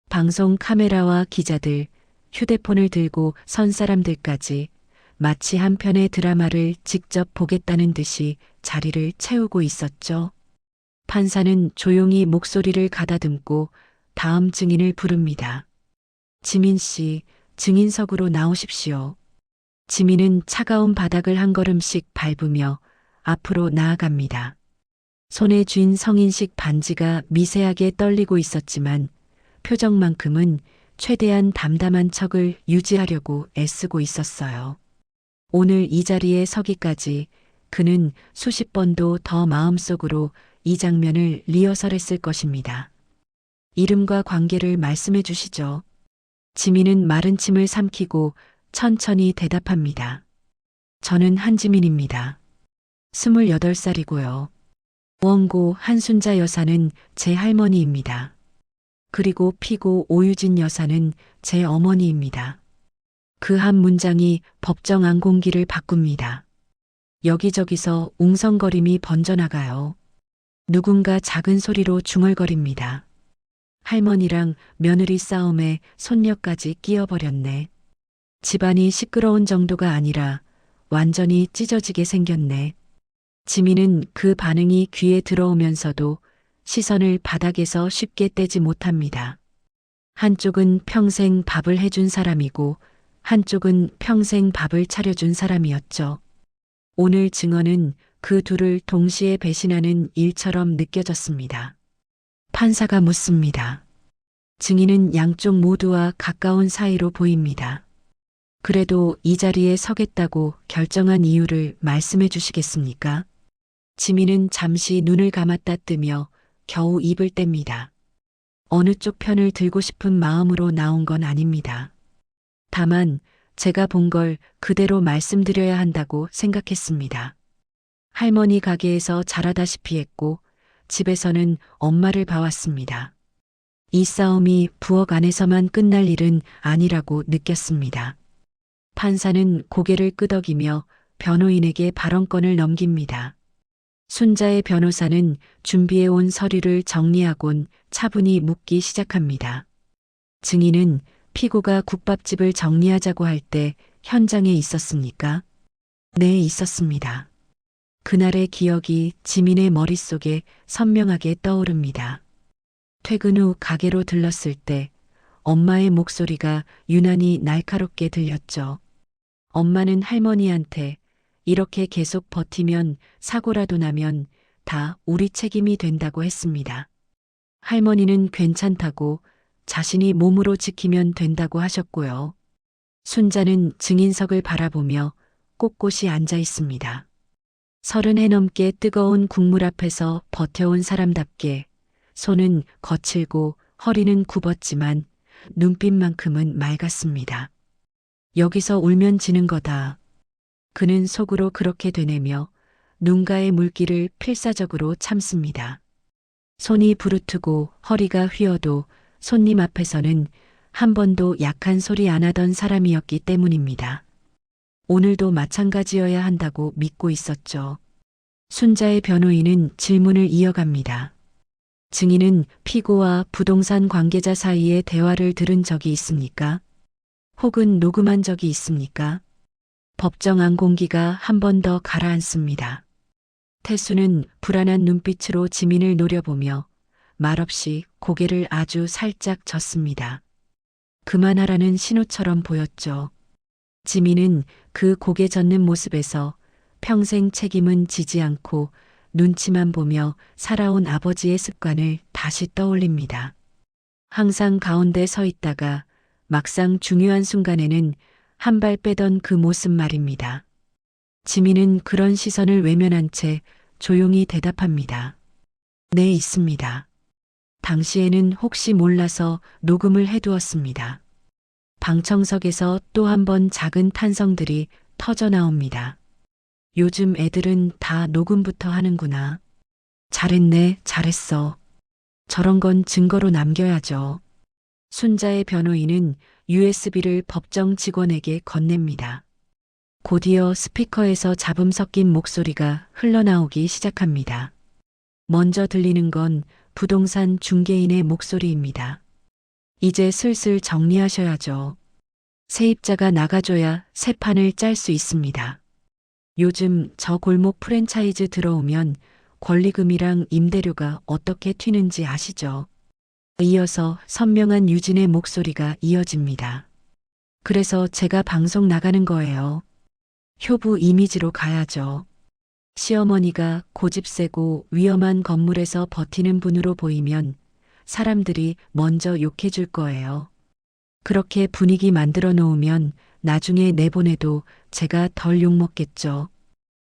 Speaker 1: 방송 카메라와 기자들, 휴대폰을 들고 선 사람들까지 마치 한 편의 드라마를 직접 보겠다는 듯이 자리를 채우고 있었죠. 판사는 조용히 목소리를 가다듬고 다음 증인을 부릅니다. 지민 씨, 증인석으로 나오십시오. 지민은 차가운 바닥을 한 걸음씩 밟으며 앞으로 나아갑니다. 손에 쥔 성인식 반지가 미세하게 떨리고 있었지만 표정만큼은 최대한 담담한 척을 유지하려고 애쓰고 있었어요. 오늘 이 자리에 서기까지 그는 수십 번도 더 마음속으로 이 장면을 리허설했을 것입니다. 이름과 관계를 말씀해 주시죠. 지민은 마른 침을 삼키고 천천히 대답합니다. 저는 한지민입니다. 28살이고요. 원고 한순자 여사는 제 할머니입니다. 그리고 피고 오유진 여사는 제 어머니입니다. 그 한 문장이 법정 안공기를 바꿉니다. 여기저기서 웅성거림이 번져나가요. 누군가 작은 소리로 중얼거립니다. 할머니랑 며느리 싸움에 손녀까지 끼어버렸네. 집안이 시끄러운 정도가 아니라 완전히 찢어지게 생겼네. 지민은 그 반응이 귀에 들어오면서도 시선을 바닥에서 쉽게 떼지 못합니다. 한쪽은 평생 밥을 해준 사람이고 한쪽은 평생 밥을 차려준 사람이었죠. 오늘 증언은 그 둘을 동시에 배신하는 일처럼 느껴졌습니다. 판사가 묻습니다. 증인은 양쪽 모두와 가까운 사이로 보입니다. 그래도 이 자리에 서겠다고 결정한 이유를 말씀해 주시겠습니까? 지민은 잠시 눈을 감았다 뜨며 겨우 입을 뗍니다. 어느 쪽 편을 들고 싶은 마음으로 나온 건 아닙니다. 다만 제가 본 걸 그대로 말씀드려야 한다고 생각했습니다. 할머니 가게에서 자라다시피 했고 집에서는 엄마를 봐왔습니다. 이 싸움이 부엌 안에서만 끝날 일은 아니라고 느꼈습니다. 판사는 고개를 끄덕이며 변호인에게 발언권을 넘깁니다. 순자의 변호사는 준비해온 서류를 정리하곤 차분히 묻기 시작합니다. 증인은 피고가 국밥집을 정리하자고 할 때 현장에 있었습니까? 네, 있었습니다. 그날의 기억이 지민의 머릿속에 선명하게 떠오릅니다. 퇴근 후 가게로 들렀을 때 엄마의 목소리가 유난히 날카롭게 들렸죠. 엄마는 할머니한테 이렇게 계속 버티면 사고라도 나면 다 우리 책임이 된다고 했습니다. 할머니는 괜찮다고 자신이 몸으로 지키면 된다고 하셨고요. 순자는 증인석을 바라보며 꼿꼿이 앉아 있습니다. 30해 넘게 뜨거운 국물 앞에서 버텨온 사람답게 손은 거칠고 허리는 굽었지만 눈빛만큼은 맑았습니다. 여기서 울면 지는 거다. 그는 속으로 그렇게 되뇌며 눈가의 물기를 필사적으로 참습니다. 손이 부르트고 허리가 휘어도 손님 앞에서는 한 번도 약한 소리 안 하던 사람이었기 때문입니다. 오늘도 마찬가지여야 한다고 믿고 있었죠. 순자의 변호인은 질문을 이어갑니다. 증인은 피고와 부동산 관계자 사이의 대화를 들은 적이 있습니까? 혹은 녹음한 적이 있습니까? 법정 안 공기가 한 번 더 가라앉습니다. 태수는 불안한 눈빛으로 지민을 노려보며 말없이 고개를 아주 살짝 젓습니다. 그만하라는 신호처럼 보였죠. 지민은 그 고개 젓는 모습에서 평생 책임은 지지 않고 눈치만 보며 살아온 아버지의 습관을 다시 떠올립니다. 항상 가운데 서 있다가 막상 중요한 순간에는 한 발 빼던 그 모습 말입니다. 지민은 그런 시선을 외면한 채 조용히 대답합니다. 네, 있습니다. 당시에는 혹시 몰라서 녹음을 해두었습니다. 방청석에서 또 한 번 작은 탄성들이 터져 나옵니다. 요즘 애들은 다 녹음부터 하는구나. 잘했네, 잘했어. 저런 건 증거로 남겨야죠. 순자의 변호인은 USB를 법정 직원에게 건넵니다. 곧이어 스피커에서 잡음 섞인 목소리가 흘러나오기 시작합니다. 먼저 들리는 건 부동산 중개인의 목소리입니다. 이제 슬슬 정리하셔야죠. 세입자가 나가줘야 새 판을 짤 수 있습니다. 요즘 저 골목 프랜차이즈 들어오면 권리금이랑 임대료가 어떻게 튀는지 아시죠? 이어서 선명한 유진의 목소리가 이어집니다. 그래서 제가 방송 나가는 거예요. 효부 이미지로 가야죠. 시어머니가 고집세고 위험한 건물에서 버티는 분으로 보이면 사람들이 먼저 욕해 줄 거예요. 그렇게 분위기 만들어 놓으면 나중에 내보내도 제가 덜 욕먹겠죠.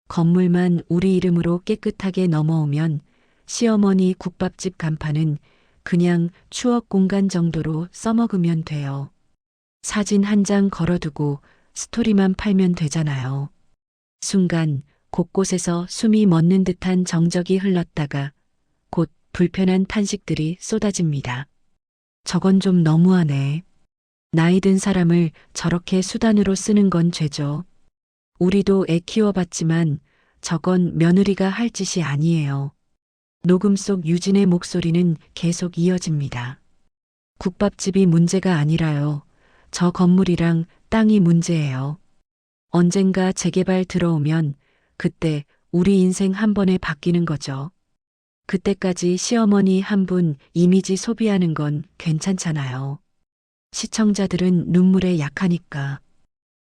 Speaker 1: 건물만 우리 이름으로 깨끗하게 넘어오면 시어머니 국밥집 간판은 그냥 추억 공간 정도로 써먹으면 돼요. 사진 한 장 걸어두고 스토리만 팔면 되잖아요. 순간 곳곳에서 숨이 멎는 듯한 정적이 흘렀다가 곧 불편한 탄식들이 쏟아집니다. 저건 좀 너무하네. 나이 든 사람을 저렇게 수단으로 쓰는 건 죄죠. 우리도 애 키워봤지만 저건 며느리가 할 짓이 아니에요. 녹음 속 유진의 목소리는 계속 이어집니다. 국밥집이 문제가 아니라요. 저 건물이랑 땅이 문제예요. 언젠가 재개발 들어오면 그때 우리 인생 한 번에 바뀌는 거죠. 그때까지 시어머니 한 분 이미지 소비하는 건 괜찮잖아요. 시청자들은 눈물에 약하니까.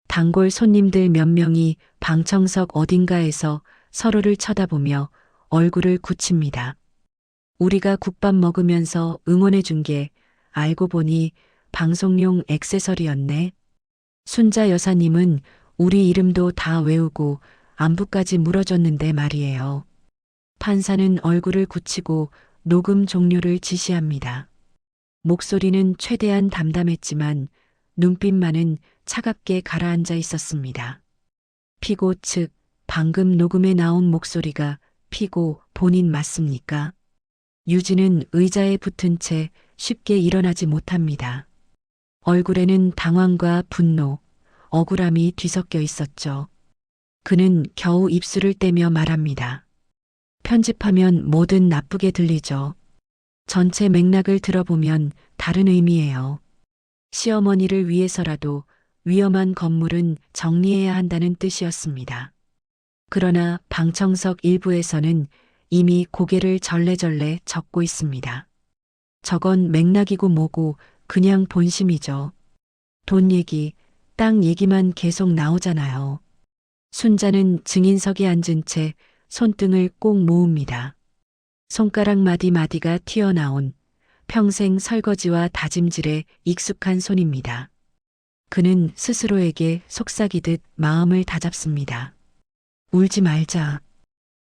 Speaker 1: 단골 손님들 몇 명이 방청석 어딘가에서 서로를 쳐다보며 얼굴을 굳힙니다. 우리가 국밥 먹으면서 응원해 준 게 알고 보니 방송용 액세서리였네. 순자 여사님은 우리 이름도 다 외우고 안부까지 물어줬는데 말이에요. 판사는 얼굴을 굳히고 녹음 종료를 지시합니다. 목소리는 최대한 담담했지만 눈빛만은 차갑게 가라앉아 있었습니다. 피고 측, 방금 녹음에 나온 목소리가 피고 본인 맞습니까? 유진은 의자에 붙은 채 쉽게 일어나지 못합니다. 얼굴에는 당황과 분노, 억울함이 뒤섞여 있었죠. 그는 겨우 입술을 떼며 말합니다. 편집하면 뭐든 나쁘게 들리죠. 전체 맥락을 들어보면 다른 의미예요. 시어머니를 위해서라도 위험한 건물은 정리해야 한다는 뜻이었습니다. 그러나 방청석 일부에서는 이미 고개를 절레절레 젓고 있습니다. 저건 맥락이고 뭐고 그냥 본심이죠. 돈 얘기, 땅 얘기만 계속 나오잖아요. 순자는 증인석에 앉은 채 손등을 꼭 모읍니다. 손가락 마디마디가 튀어나온 평생 설거지와 다짐질에 익숙한 손입니다. 그는 스스로에게 속삭이듯 마음을 다잡습니다. 울지 말자.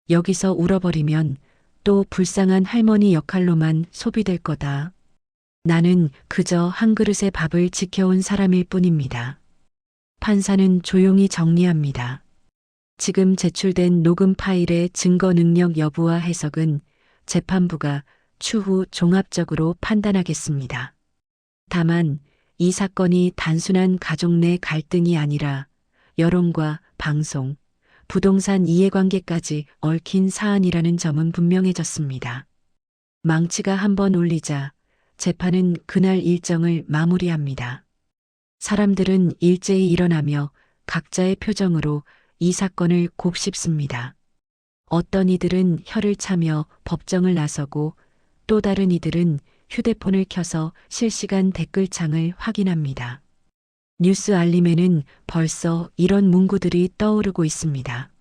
Speaker 1: 여기서 울어버리면 또 불쌍한 할머니 역할로만 소비될 거다. 나는 그저 한 그릇의 밥을 지켜온 사람일 뿐입니다. 판사는 조용히 정리합니다. 지금 제출된 녹음 파일의 증거 능력 여부와 해석은 재판부가 추후 종합적으로 판단하겠습니다. 다만 이 사건이 단순한 가족 내 갈등이 아니라 여론과 방송, 부동산 이해관계까지 얽힌 사안이라는 점은 분명해졌습니다. 망치가 한번 울리자 재판은 그날 일정을 마무리합니다. 사람들은 일제히 일어나며 각자의 표정으로 이 사건을 곱씹습니다. 어떤 이들은 혀를 차며 법정을 나서고 또 다른 이들은 휴대폰을 켜서 실시간 댓글창을 확인합니다. 뉴스 알림에는 벌써 이런 문구들이 떠오르고 있습니다.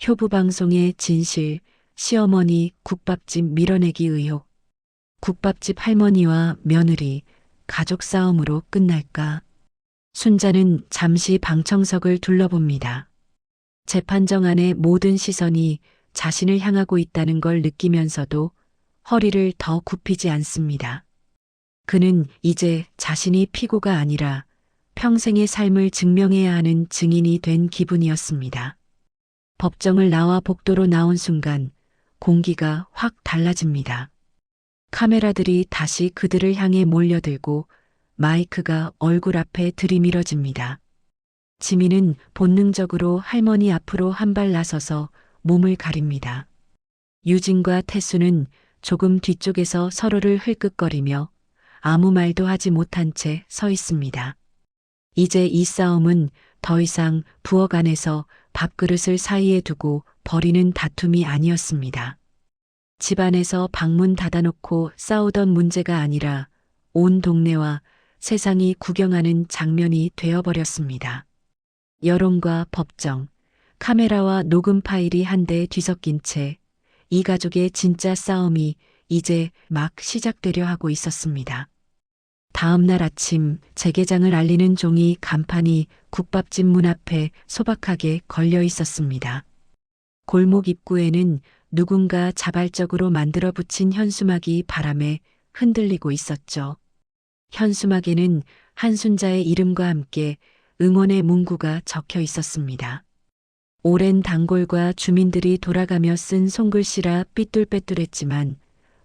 Speaker 1: 효부 방송의 진실, 시어머니 국밥집 밀어내기 의혹, 국밥집 할머니와 며느리, 가족 싸움으로 끝날까? 순자는 잠시 방청석을 둘러봅니다. 재판정 안의 모든 시선이 자신을 향하고 있다는 걸 느끼면서도 허리를 더 굽히지 않습니다. 그는 이제 자신이 피고가 아니라 평생의 삶을 증명해야 하는 증인이 된 기분이었습니다. 법정을 나와 복도로 나온 순간 공기가 확 달라집니다. 카메라들이 다시 그들을 향해 몰려들고 마이크가 얼굴 앞에 들이밀어집니다. 지민은 본능적으로 할머니 앞으로 한 발 나서서 몸을 가립니다. 유진과 태수는 조금 뒤쪽에서 서로를 흘끗거리며 아무 말도 하지 못한 채 서 있습니다. 이제 이 싸움은 더 이상 부엌 안에서 밥그릇을 사이에 두고 벌이는 다툼이 아니었습니다. 집안에서 방문 닫아놓고 싸우던 문제가 아니라 온 동네와 세상이 구경하는 장면이 되어버렸습니다. 여론과 법정, 카메라와 녹음 파일이 한데 뒤섞인 채 이 가족의 진짜 싸움이 이제 막 시작되려 하고 있었습니다. 다음 날 아침 재개장을 알리는 종이 간판이 국밥집 문 앞에 소박하게 걸려 있었습니다. 골목 입구에는 누군가 자발적으로 만들어 붙인 현수막이 바람에 흔들리고 있었죠. 현수막에는 한순자의 이름과 함께 응원의 문구가 적혀 있었습니다. 오랜 단골과 주민들이 돌아가며 쓴 손글씨라 삐뚤빼뚤했지만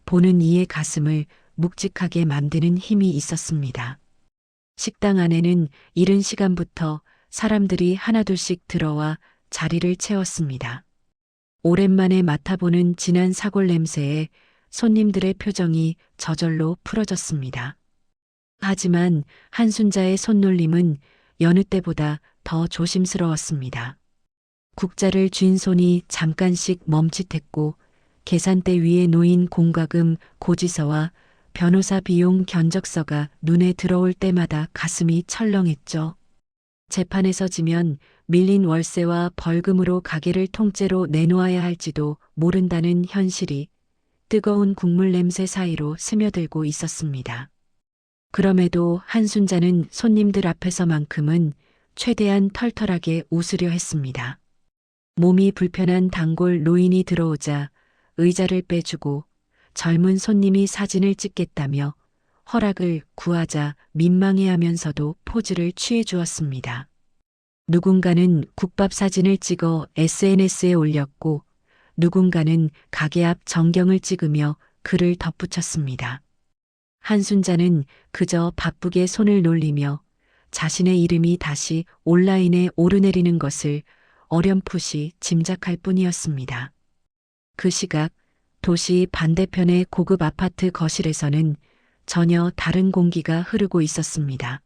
Speaker 1: 보는 이의 가슴을 묵직하게 만드는 힘이 있었습니다. 식당 안에는 이른 시간부터 사람들이 하나둘씩 들어와 자리를 채웠습니다. 오랜만에 맡아보는 진한 사골 냄새에 손님들의 표정이 저절로 풀어졌습니다. 하지만 한순자의 손놀림은 여느 때보다 더 조심스러웠습니다. 국자를 쥔 손이 잠깐씩 멈칫했고 계산대 위에 놓인 공과금 고지서와 변호사 비용 견적서가 눈에 들어올 때마다 가슴이 철렁했죠. 재판에서 지면 밀린 월세와 벌금으로 가게를 통째로 내놓아야 할지도 모른다는 현실이 뜨거운 국물 냄새 사이로 스며들고 있었습니다. 그럼에도 한순자는 손님들 앞에서만큼은 최대한 털털하게 웃으려 했습니다. 몸이 불편한 단골 노인이 들어오자 의자를 빼주고 젊은 손님이 사진을 찍겠다며 허락을 구하자 민망해하면서도 포즈를 취해 주었습니다. 누군가는 국밥 사진을 찍어 SNS에 올렸고 누군가는 가게 앞 전경을 찍으며 글을 덧붙였습니다. 한순자는 그저 바쁘게 손을 놀리며 자신의 이름이 다시 온라인에 오르내리는 것을 어렴풋이 짐작할 뿐이었습니다. 그 시각 도시 반대편의 고급 아파트 거실에서는 전혀 다른 공기가 흐르고 있었습니다.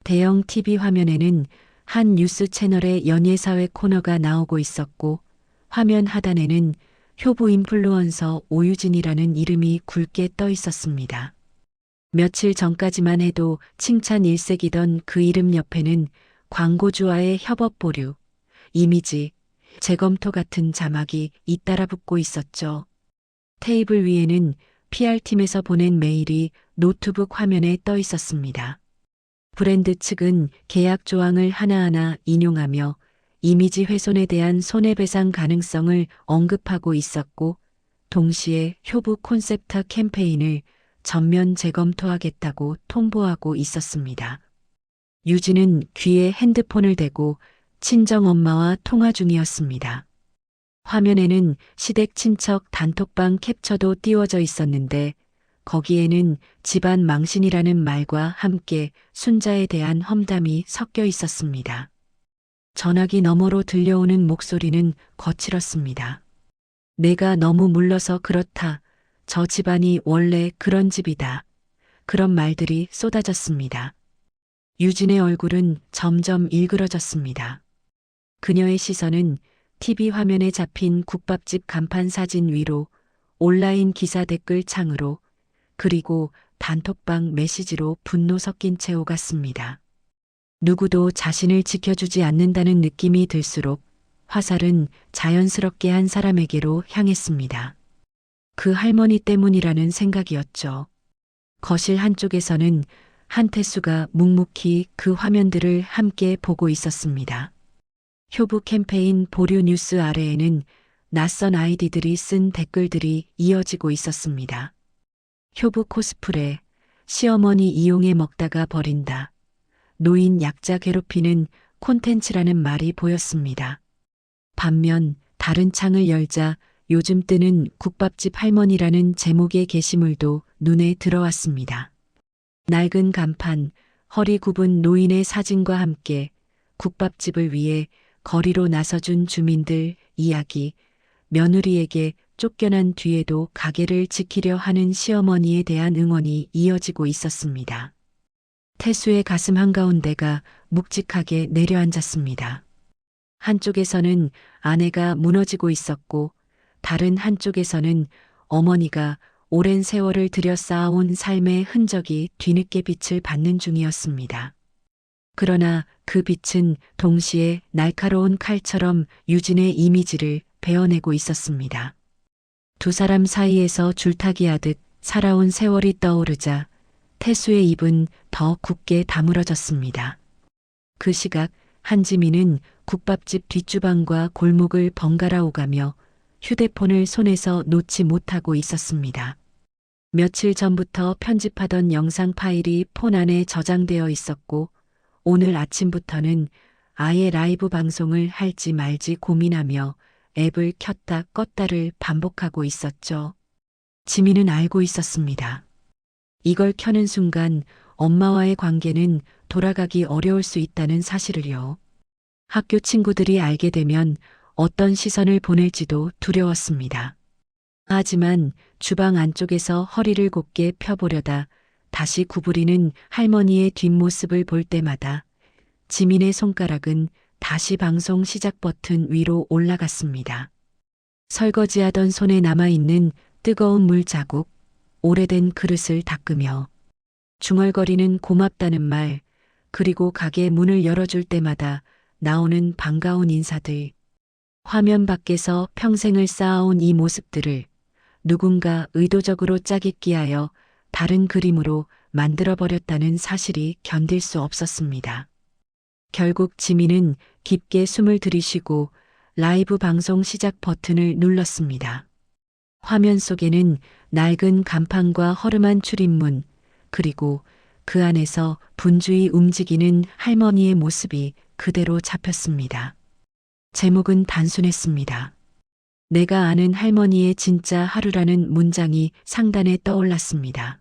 Speaker 1: 대형 TV 화면에는 한 뉴스 채널의 연예사회 코너가 나오고 있었고 화면 하단에는 효부 인플루언서 오유진이라는 이름이 굵게 떠 있었습니다. 며칠 전까지만 해도 칭찬 일색이던 그 이름 옆에는 광고주와의 협업 보류, 이미지, 재검토 같은 자막이 잇따라 붙고 있었죠. 테이블 위에는 PR팀에서 보낸 메일이 노트북 화면에 떠 있었습니다. 브랜드 측은 계약 조항을 하나하나 인용하며 이미지 훼손에 대한 손해배상 가능성을 언급하고 있었고 동시에 효부 콘셉트 캠페인을 전면 재검토하겠다고 통보하고 있었습니다. 유진은 귀에 핸드폰을 대고 친정엄마와 통화 중이었습니다. 화면에는 시댁 친척 단톡방 캡처도 띄워져 있었는데 거기에는 집안 망신이라는 말과 함께 순자에 대한 험담이 섞여 있었습니다. 전화기 너머로 들려오는 목소리는 거칠었습니다. 내가 너무 물러서 그렇다. 저 집안이 원래 그런 집이다. 그런 말들이 쏟아졌습니다. 유진의 얼굴은 점점 일그러졌습니다. 그녀의 시선은 TV 화면에 잡힌 국밥집 간판 사진 위로 온라인 기사 댓글 창으로 그리고 단톡방 메시지로 분노 섞인 채 오갔습니다. 누구도 자신을 지켜주지 않는다는 느낌이 들수록 화살은 자연스럽게 한 사람에게로 향했습니다. 그 할머니 때문이라는 생각이었죠. 거실 한쪽에서는 한태수가 묵묵히 그 화면들을 함께 보고 있었습니다. 효부 캠페인 보류 뉴스 아래에는 낯선 아이디들이 쓴 댓글들이 이어지고 있었습니다. 효부 코스프레, 시어머니 이용해 먹다가 버린다. 노인 약자 괴롭히는 콘텐츠라는 말이 보였습니다. 반면 다른 창을 열자 요즘 뜨는 국밥집 할머니라는 제목의 게시물도 눈에 들어왔습니다. 낡은 간판, 허리 굽은 노인의 사진과 함께 국밥집을 위해 거리로 나서준 주민들 이야기, 며느리에게 쫓겨난 뒤에도 가게를 지키려 하는 시어머니에 대한 응원이 이어지고 있었습니다. 태수의 가슴 한가운데가 묵직하게 내려앉았습니다. 한쪽에서는 아내가 무너지고 있었고 다른 한쪽에서는 어머니가 오랜 세월을 들여 쌓아온 삶의 흔적이 뒤늦게 빛을 받는 중이었습니다. 그러나 그 빛은 동시에 날카로운 칼처럼 유진의 이미지를 베어내고 있었습니다. 두 사람 사이에서 줄타기 하듯 살아온 세월이 떠오르자 태수의 입은 더 굳게 다물어졌습니다. 그 시각 한지민은 국밥집 뒷주방과 골목을 번갈아 오가며 휴대폰을 손에서 놓지 못하고 있었습니다. 며칠 전부터 편집하던 영상 파일이 폰 안에 저장되어 있었고 오늘 아침부터는 아예 라이브 방송을 할지 말지 고민하며 앱을 켰다 껐다를 반복하고 있었죠. 지민은 알고 있었습니다. 이걸 켜는 순간 엄마와의 관계는 돌아가기 어려울 수 있다는 사실을요. 학교 친구들이 알게 되면 어떤 시선을 보낼지도 두려웠습니다. 하지만 주방 안쪽에서 허리를 곧게 펴보려다 다시 구부리는 할머니의 뒷모습을 볼 때마다 지민의 손가락은 다시 방송 시작 버튼 위로 올라갔습니다. 설거지하던 손에 남아있는 뜨거운 물 자국, 오래된 그릇을 닦으며 중얼거리는 고맙다는 말, 그리고 가게 문을 열어줄 때마다 나오는 반가운 인사들. 화면 밖에서 평생을 쌓아온 이 모습들을 누군가 의도적으로 짜깁기하여 다른 그림으로 만들어버렸다는 사실이 견딜 수 없었습니다. 결국 지민은 깊게 숨을 들이쉬고 라이브 방송 시작 버튼을 눌렀습니다. 화면 속에는 낡은 간판과 허름한 출입문, 그리고 그 안에서 분주히 움직이는 할머니의 모습이 그대로 잡혔습니다. 제목은 단순했습니다. 내가 아는 할머니의 진짜 하루라는 문장이 상단에 떠올랐습니다.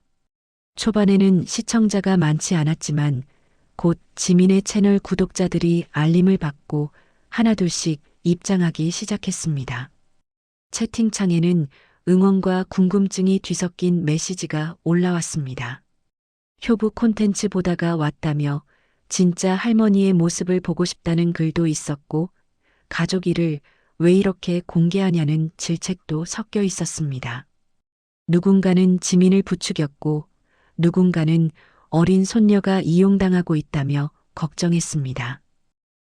Speaker 1: 초반에는 시청자가 많지 않았지만 곧 지민의 채널 구독자들이 알림을 받고 하나둘씩 입장하기 시작했습니다. 채팅창에는 응원과 궁금증이 뒤섞인 메시지가 올라왔습니다. 효부 콘텐츠 보다가 왔다며 진짜 할머니의 모습을 보고 싶다는 글도 있었고 가족 일을 왜 이렇게 공개하냐는 질책도 섞여 있었습니다. 누군가는 지민을 부추겼고 누군가는 어린 손녀가 이용당하고 있다며 걱정했습니다.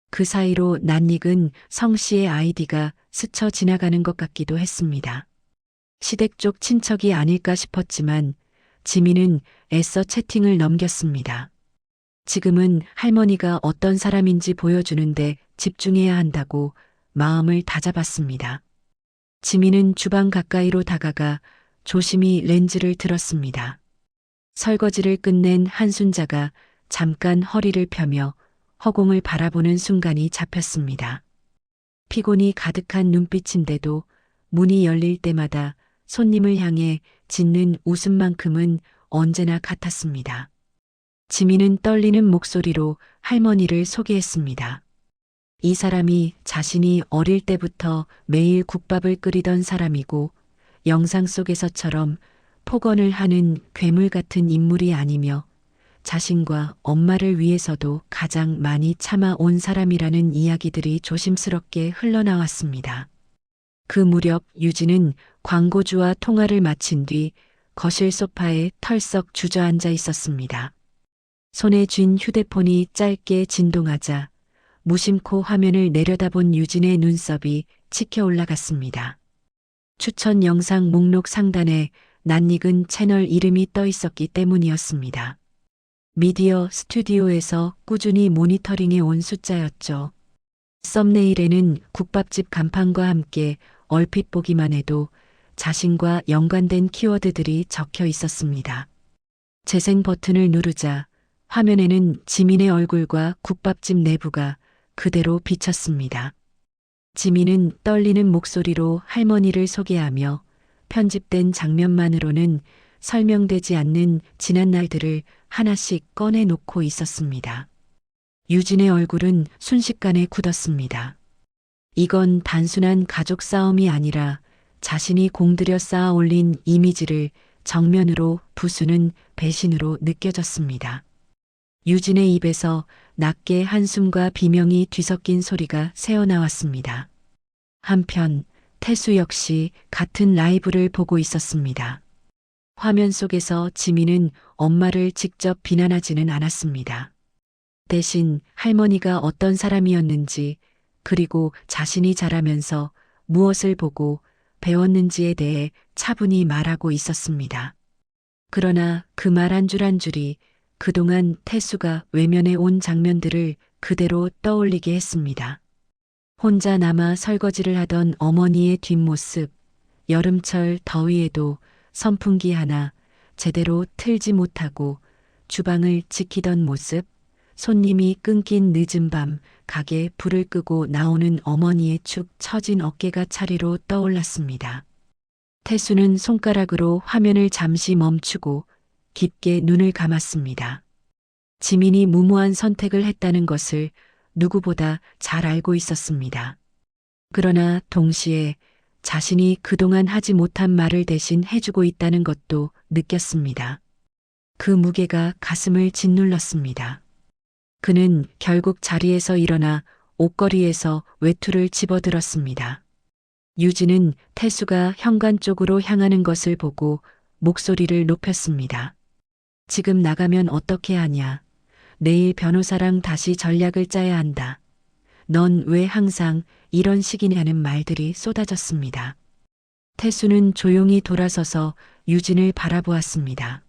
Speaker 1: 그 사이로 낯익은 성 씨의 아이디가 스쳐 지나가는 것 같기도 했습니다. 시댁 쪽 친척이 아닐까 싶었지만 지민은 애써 채팅을 넘겼습니다. 지금은 할머니가 어떤 사람인지 보여주는데 집중해야 한다고 마음을 다잡았습니다. 지민은 주방 가까이로 다가가 조심히 렌즈를 들었습니다. 설거지를 끝낸 한순자가 잠깐 허리를 펴며 허공을 바라보는 순간이 잡혔습니다. 피곤이 가득한 눈빛인데도 문이 열릴 때마다 손님을 향해 짓는 웃음만큼은 언제나 같았습니다. 지민은 떨리는 목소리로 할머니를 소개했습니다. 이 사람이 자신이 어릴 때부터 매일 국밥을 끓이던 사람이고 영상 속에서처럼 폭언을 하는 괴물 같은 인물이 아니며 자신과 엄마를 위해서도 가장 많이 참아온 사람이라는 이야기들이 조심스럽게 흘러나왔습니다. 그 무렵 유진은 광고주와 통화를 마친 뒤 거실 소파에 털썩 주저앉아 있었습니다. 손에 쥔 휴대폰이 짧게 진동하자 무심코 화면을 내려다본 유진의 눈썹이 치켜 올라갔습니다. 추천 영상 목록 상단에 낯익은 채널 이름이 떠 있었기 때문이었습니다. 미디어 스튜디오에서 꾸준히 모니터링해 온 숫자였죠. 썸네일에는 국밥집 간판과 함께 얼핏 보기만 해도 자신과 연관된 키워드들이 적혀 있었습니다. 재생 버튼을 누르자 화면에는 지민의 얼굴과 국밥집 내부가 그대로 비쳤습니다. 지민은 떨리는 목소리로 할머니를 소개하며 편집된 장면만으로는 설명되지 않는 지난 날들을 하나씩 꺼내놓고 있었습니다. 유진의 얼굴은 순식간에 굳었습니다. 이건 단순한 가족 싸움이 아니라 자신이 공들여 쌓아 올린 이미지를 정면으로 부수는 배신으로 느껴졌습니다. 유진의 입에서 낮게 한숨과 비명이 뒤섞인 소리가 새어나왔습니다. 한편 태수 역시 같은 라이브를 보고 있었습니다. 화면 속에서 지민은 엄마를 직접 비난하지는 않았습니다. 대신 할머니가 어떤 사람이었는지 그리고 자신이 자라면서 무엇을 보고 배웠는지에 대해 차분히 말하고 있었습니다. 그러나 그 말 한 줄 한 줄이 그동안 태수가 외면해 온 장면들을 그대로 떠올리게 했습니다. 혼자 남아 설거지를 하던 어머니의 뒷모습, 여름철 더위에도 선풍기 하나 제대로 틀지 못하고 주방을 지키던 모습, 손님이 끊긴 늦은 밤 가게 불을 끄고 나오는 어머니의 축 처진 어깨가 차례로 떠올랐습니다. 태수는 손가락으로 화면을 잠시 멈추고 깊게 눈을 감았습니다. 지민이 무모한 선택을 했다는 것을 누구보다 잘 알고 있었습니다. 그러나 동시에 자신이 그동안 하지 못한 말을 대신 해주고 있다는 것도 느꼈습니다. 그 무게가 가슴을 짓눌렀습니다. 그는 결국 자리에서 일어나 옷걸이에서 외투를 집어들었습니다. 유진은 태수가 현관 쪽으로 향하는 것을 보고 목소리를 높였습니다. 지금 나가면 어떻게 하냐. 내일 변호사랑 다시 전략을 짜야 한다. 넌 왜 항상 이런 식이냐는 말들이 쏟아졌습니다. 태수는 조용히 돌아서서 유진을 바라보았습니다.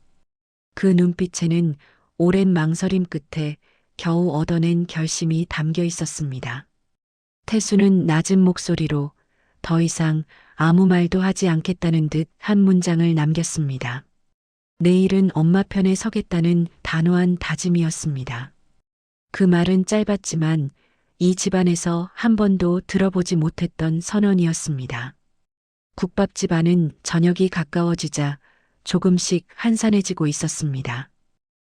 Speaker 1: 그 눈빛에는 오랜 망설임 끝에 겨우 얻어낸 결심이 담겨 있었습니다. 태수는 낮은 목소리로 더 이상 아무 말도 하지 않겠다는 듯 한 문장을 남겼습니다. 내일은 엄마 편에 서겠다는 단호한 다짐이었습니다. 그 말은 짧았지만 이 집안에서 한 번도 들어보지 못했던 선언이었습니다. 국밥집 안은 저녁이 가까워지자 조금씩 한산해지고 있었습니다.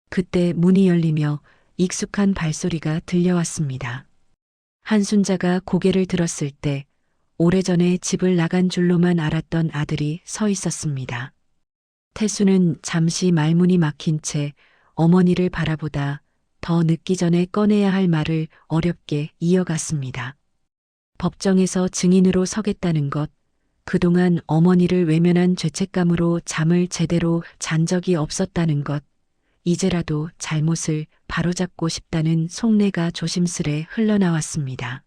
Speaker 1: 그때 문이 열리며 익숙한 발소리가 들려왔습니다. 한순자가 고개를 들었을 때 오래전에 집을 나간 줄로만 알았던 아들이 서 있었습니다. 태수는 잠시 말문이 막힌 채 어머니를 바라보다 더 늦기 전에 꺼내야 할 말을 어렵게 이어갔습니다. 법정에서 증인으로 서겠다는 것, 그동안 어머니를 외면한 죄책감으로 잠을 제대로 잔 적이 없었다는 것, 이제라도 잘못을 바로잡고 싶다는 속내가 조심스레 흘러나왔습니다.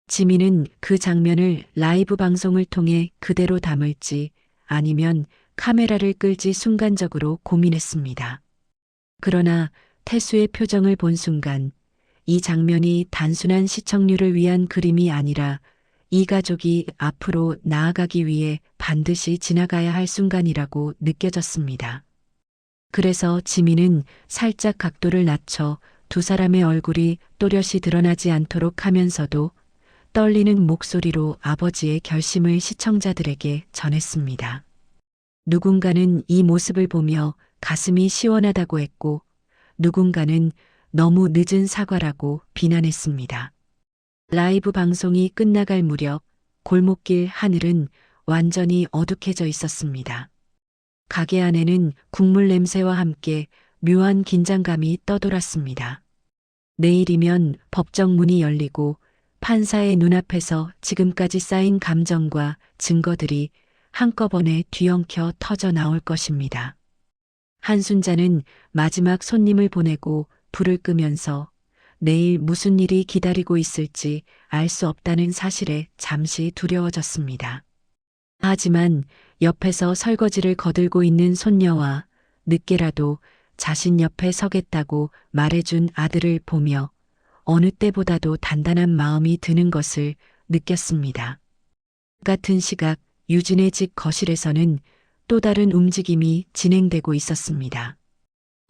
Speaker 1: 지민은 그 장면을 라이브 방송을 통해 그대로 담을지 아니면 카메라를 끌지 순간적으로 고민했습니다. 그러나 태수의 표정을 본 순간 이 장면이 단순한 시청률을 위한 그림이 아니라 이 가족이 앞으로 나아가기 위해 반드시 지나가야 할 순간이라고 느껴졌습니다. 그래서 지민은 살짝 각도를 낮춰 두 사람의 얼굴이 또렷이 드러나지 않도록 하면서도 떨리는 목소리로 아버지의 결심을 시청자들에게 전했습니다. 누군가는 이 모습을 보며 가슴이 시원하다고 했고 누군가는 너무 늦은 사과라고 비난했습니다. 라이브 방송이 끝나갈 무렵 골목길 하늘은 완전히 어둑해져 있었습니다. 가게 안에는 국물 냄새와 함께 묘한 긴장감이 떠돌았습니다. 내일이면 법정 문이 열리고 판사의 눈앞에서 지금까지 쌓인 감정과 증거들이 한꺼번에 뒤엉켜 터져 나올 것입니다. 한순자는 마지막 손님을 보내고 불을 끄면서 내일 무슨 일이 기다리고 있을지 알 수 없다는 사실에 잠시 두려워졌습니다. 하지만 옆에서 설거지를 거들고 있는 손녀와 늦게라도 자신 옆에 서겠다고 말해준 아들을 보며 어느 때보다도 단단한 마음이 드는 것을 느꼈습니다. 같은 시각 유진의 집 거실에서는 또 다른 움직임이 진행되고 있었습니다.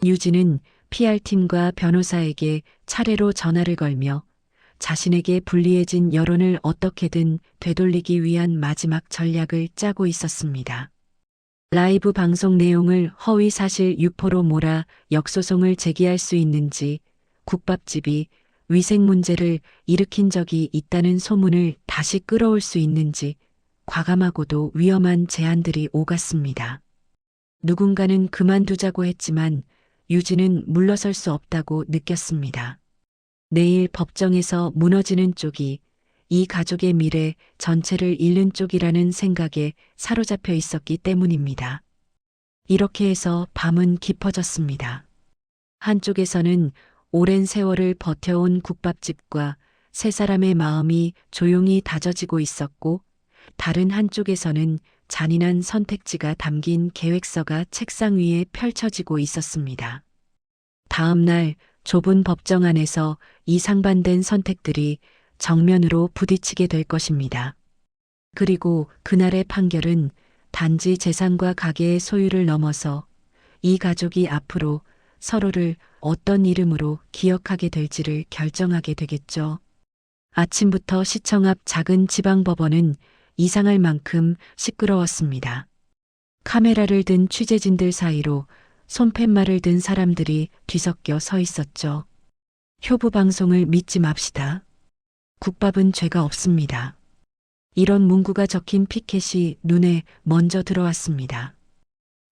Speaker 1: 유진은 PR팀과 변호사에게 차례로 전화를 걸며 자신에게 불리해진 여론을 어떻게든 되돌리기 위한 마지막 전략을 짜고 있었습니다. 라이브 방송 내용을 허위 사실 유포로 몰아 역소송을 제기할 수 있는지, 국밥집이 위생 문제를 일으킨 적이 있다는 소문을 다시 끌어올 수 있는지 과감하고도 위험한 제안들이 오갔습니다. 누군가는 그만두자고 했지만 유진은 물러설 수 없다고 느꼈습니다. 내일 법정에서 무너지는 쪽이 이 가족의 미래 전체를 잃는 쪽이라는 생각에 사로잡혀 있었기 때문입니다. 이렇게 해서 밤은 깊어졌습니다. 한쪽에서는 오랜 세월을 버텨온 국밥집과 세 사람의 마음이 조용히 다져지고 있었고 다른 한쪽에서는 잔인한 선택지가 담긴 계획서가 책상 위에 펼쳐지고 있었습니다. 다음 날 좁은 법정 안에서 이 상반된 선택들이 정면으로 부딪히게 될 것입니다. 그리고 그날의 판결은 단지 재산과 가게의 소유를 넘어서 이 가족이 앞으로 서로를 어떤 이름으로 기억하게 될지를 결정하게 되겠죠. 아침부터 시청 앞 작은 지방법원은 이상할 만큼 시끄러웠습니다. 카메라를 든 취재진들 사이로 손팻말을 든 사람들이 뒤섞여 서 있었죠. 효부 방송을 믿지 맙시다. 국밥은 죄가 없습니다. 이런 문구가 적힌 피켓이 눈에 먼저 들어왔습니다.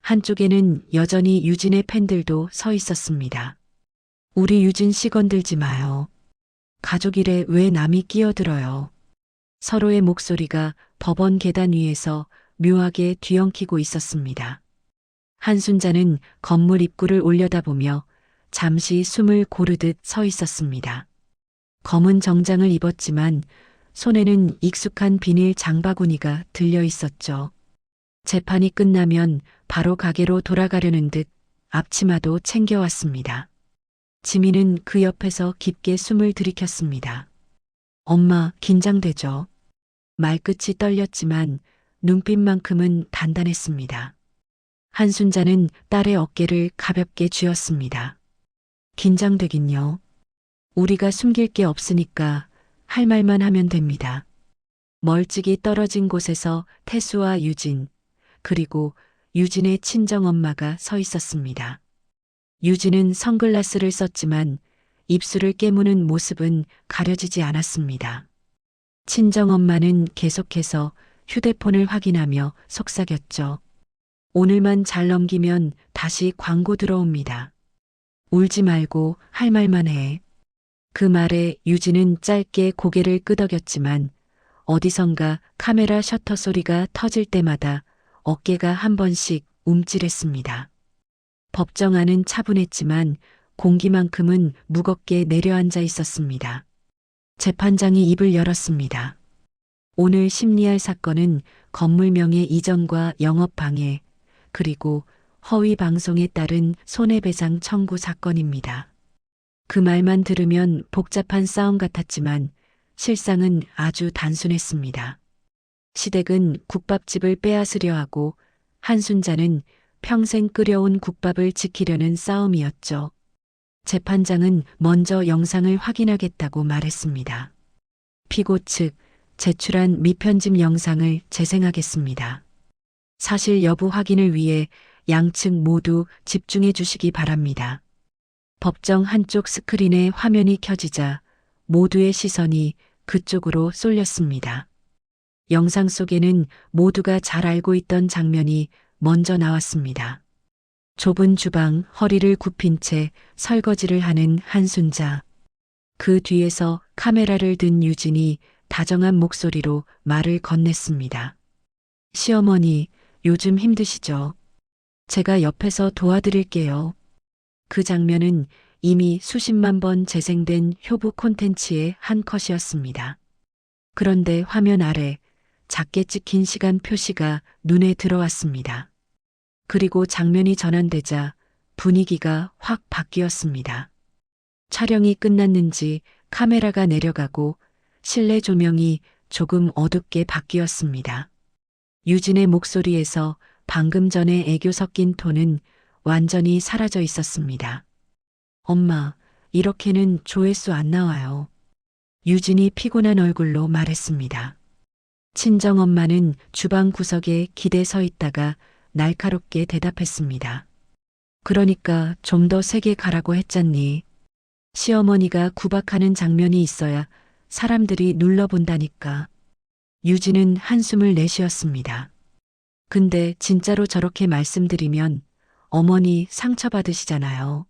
Speaker 1: 한쪽에는 여전히 유진의 팬들도 서 있었습니다. 우리 유진 씨 건들지 마요. 가족 일에 왜 남이 끼어들어요. 서로의 목소리가 법원 계단 위에서 묘하게 뒤엉키고 있었습니다. 한순자는 건물 입구를 올려다보며 잠시 숨을 고르듯 서 있었습니다. 검은 정장을 입었지만 손에는 익숙한 비닐 장바구니가 들려 있었죠. 재판이 끝나면 바로 가게로 돌아가려는 듯 앞치마도 챙겨왔습니다. 지민은 그 옆에서 깊게 숨을 들이켰습니다. 엄마, 긴장되죠? 말끝이 떨렸지만 눈빛만큼은 단단했습니다. 한순자는 딸의 어깨를 가볍게 쥐었습니다. 긴장되긴요. 우리가 숨길 게 없으니까 할 말만 하면 됩니다. 멀찍이 떨어진 곳에서 태수와 유진, 그리고 유진의 친정엄마가 서 있었습니다. 유진은 선글라스를 썼지만 입술을 깨무는 모습은 가려지지 않았습니다. 친정엄마는 계속해서 휴대폰을 확인하며 속삭였죠. 오늘만 잘 넘기면 다시 광고 들어옵니다. 울지 말고 할 말만 해. 그 말에 유진은 짧게 고개를 끄덕였지만 어디선가 카메라 셔터 소리가 터질 때마다 어깨가 한 번씩 움찔했습니다. 법정 안은 차분했지만 공기만큼은 무겁게 내려앉아 있었습니다. 재판장이 입을 열었습니다. 오늘 심리할 사건은 건물 명예 이전과 영업방해, 그리고 허위 방송에 따른 손해배상 청구 사건입니다. 그 말만 들으면 복잡한 싸움 같았지만 실상은 아주 단순했습니다. 시댁은 국밥집을 빼앗으려 하고 한순자는 평생 끓여온 국밥을 지키려는 싸움이었죠. 재판장은 먼저 영상을 확인하겠다고 말했습니다. 피고 측 제출한 미편집 영상을 재생하겠습니다. 사실 여부 확인을 위해 양측 모두 집중해 주시기 바랍니다. 법정 한쪽 스크린에 화면이 켜지자 모두의 시선이 그쪽으로 쏠렸습니다. 영상 속에는 모두가 잘 알고 있던 장면이 먼저 나왔습니다. 좁은 주방 허리를 굽힌 채 설거지를 하는 한순자. 그 뒤에서 카메라를 든 유진이 다정한 목소리로 말을 건넸습니다. 시어머니, 요즘 힘드시죠? 제가 옆에서 도와드릴게요. 그 장면은 이미 수십만 번 재생된 효부 콘텐츠의 한 컷이었습니다. 그런데 화면 아래 작게 찍힌 시간 표시가 눈에 들어왔습니다. 그리고 장면이 전환되자 분위기가 확 바뀌었습니다. 촬영이 끝났는지 카메라가 내려가고 실내 조명이 조금 어둡게 바뀌었습니다. 유진의 목소리에서 방금 전에 애교 섞인 톤은 완전히 사라져 있었습니다. 엄마, 이렇게는 조회수 안 나와요. 유진이 피곤한 얼굴로 말했습니다. 친정엄마는 주방 구석에 기대 서 있다가 날카롭게 대답했습니다. 그러니까 좀 더 세게 가라고 했잖니. 시어머니가 구박하는 장면이 있어야 사람들이 눌러본다니까. 유진은 한숨을 내쉬었습니다. 근데 진짜로 저렇게 말씀드리면 어머니 상처받으시잖아요.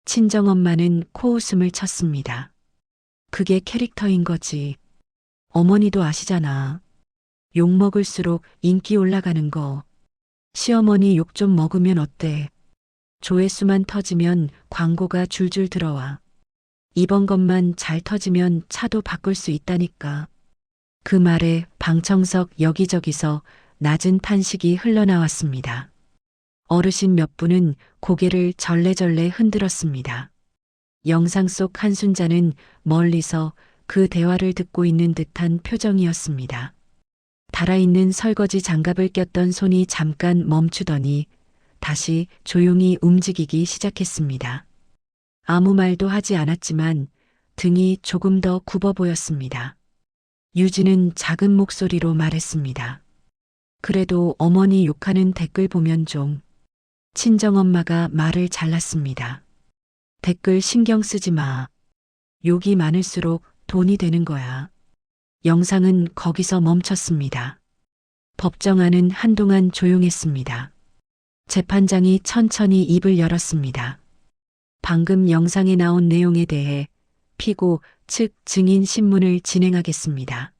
Speaker 1: 친정엄마는 코웃음을 쳤습니다. 그게 캐릭터인 거지. 어머니도 아시잖아. 욕 먹을수록 인기 올라가는 거. 시어머니 욕 좀 먹으면 어때? 조회수만 터지면 광고가 줄줄 들어와. 이번 것만 잘 터지면 차도 바꿀 수 있다니까. 그 말에 방청석 여기저기서 낮은 탄식이 흘러나왔습니다. 어르신 몇 분은 고개를 절레절레 흔들었습니다. 영상 속 한순자는 멀리서 그 대화를 듣고 있는 듯한 표정이었습니다. 달아있는 설거지 장갑을 꼈던 손이 잠깐 멈추더니 다시 조용히 움직이기 시작했습니다. 아무 말도 하지 않았지만 등이 조금 더 굽어 보였습니다. 유진은 작은 목소리로 말했습니다. 그래도 어머니 욕하는 댓글 보면 좀. 친정엄마가 말을 잘랐습니다. 댓글 신경 쓰지 마. 욕이 많을수록 돈이 되는 거야. 영상은 거기서 멈췄습니다. 법정 안은 한동안 조용했습니다. 재판장이 천천히 입을 열었습니다. 방금 영상에 나온 내용에 대해 피고 측 증인 신문을 진행하겠습니다.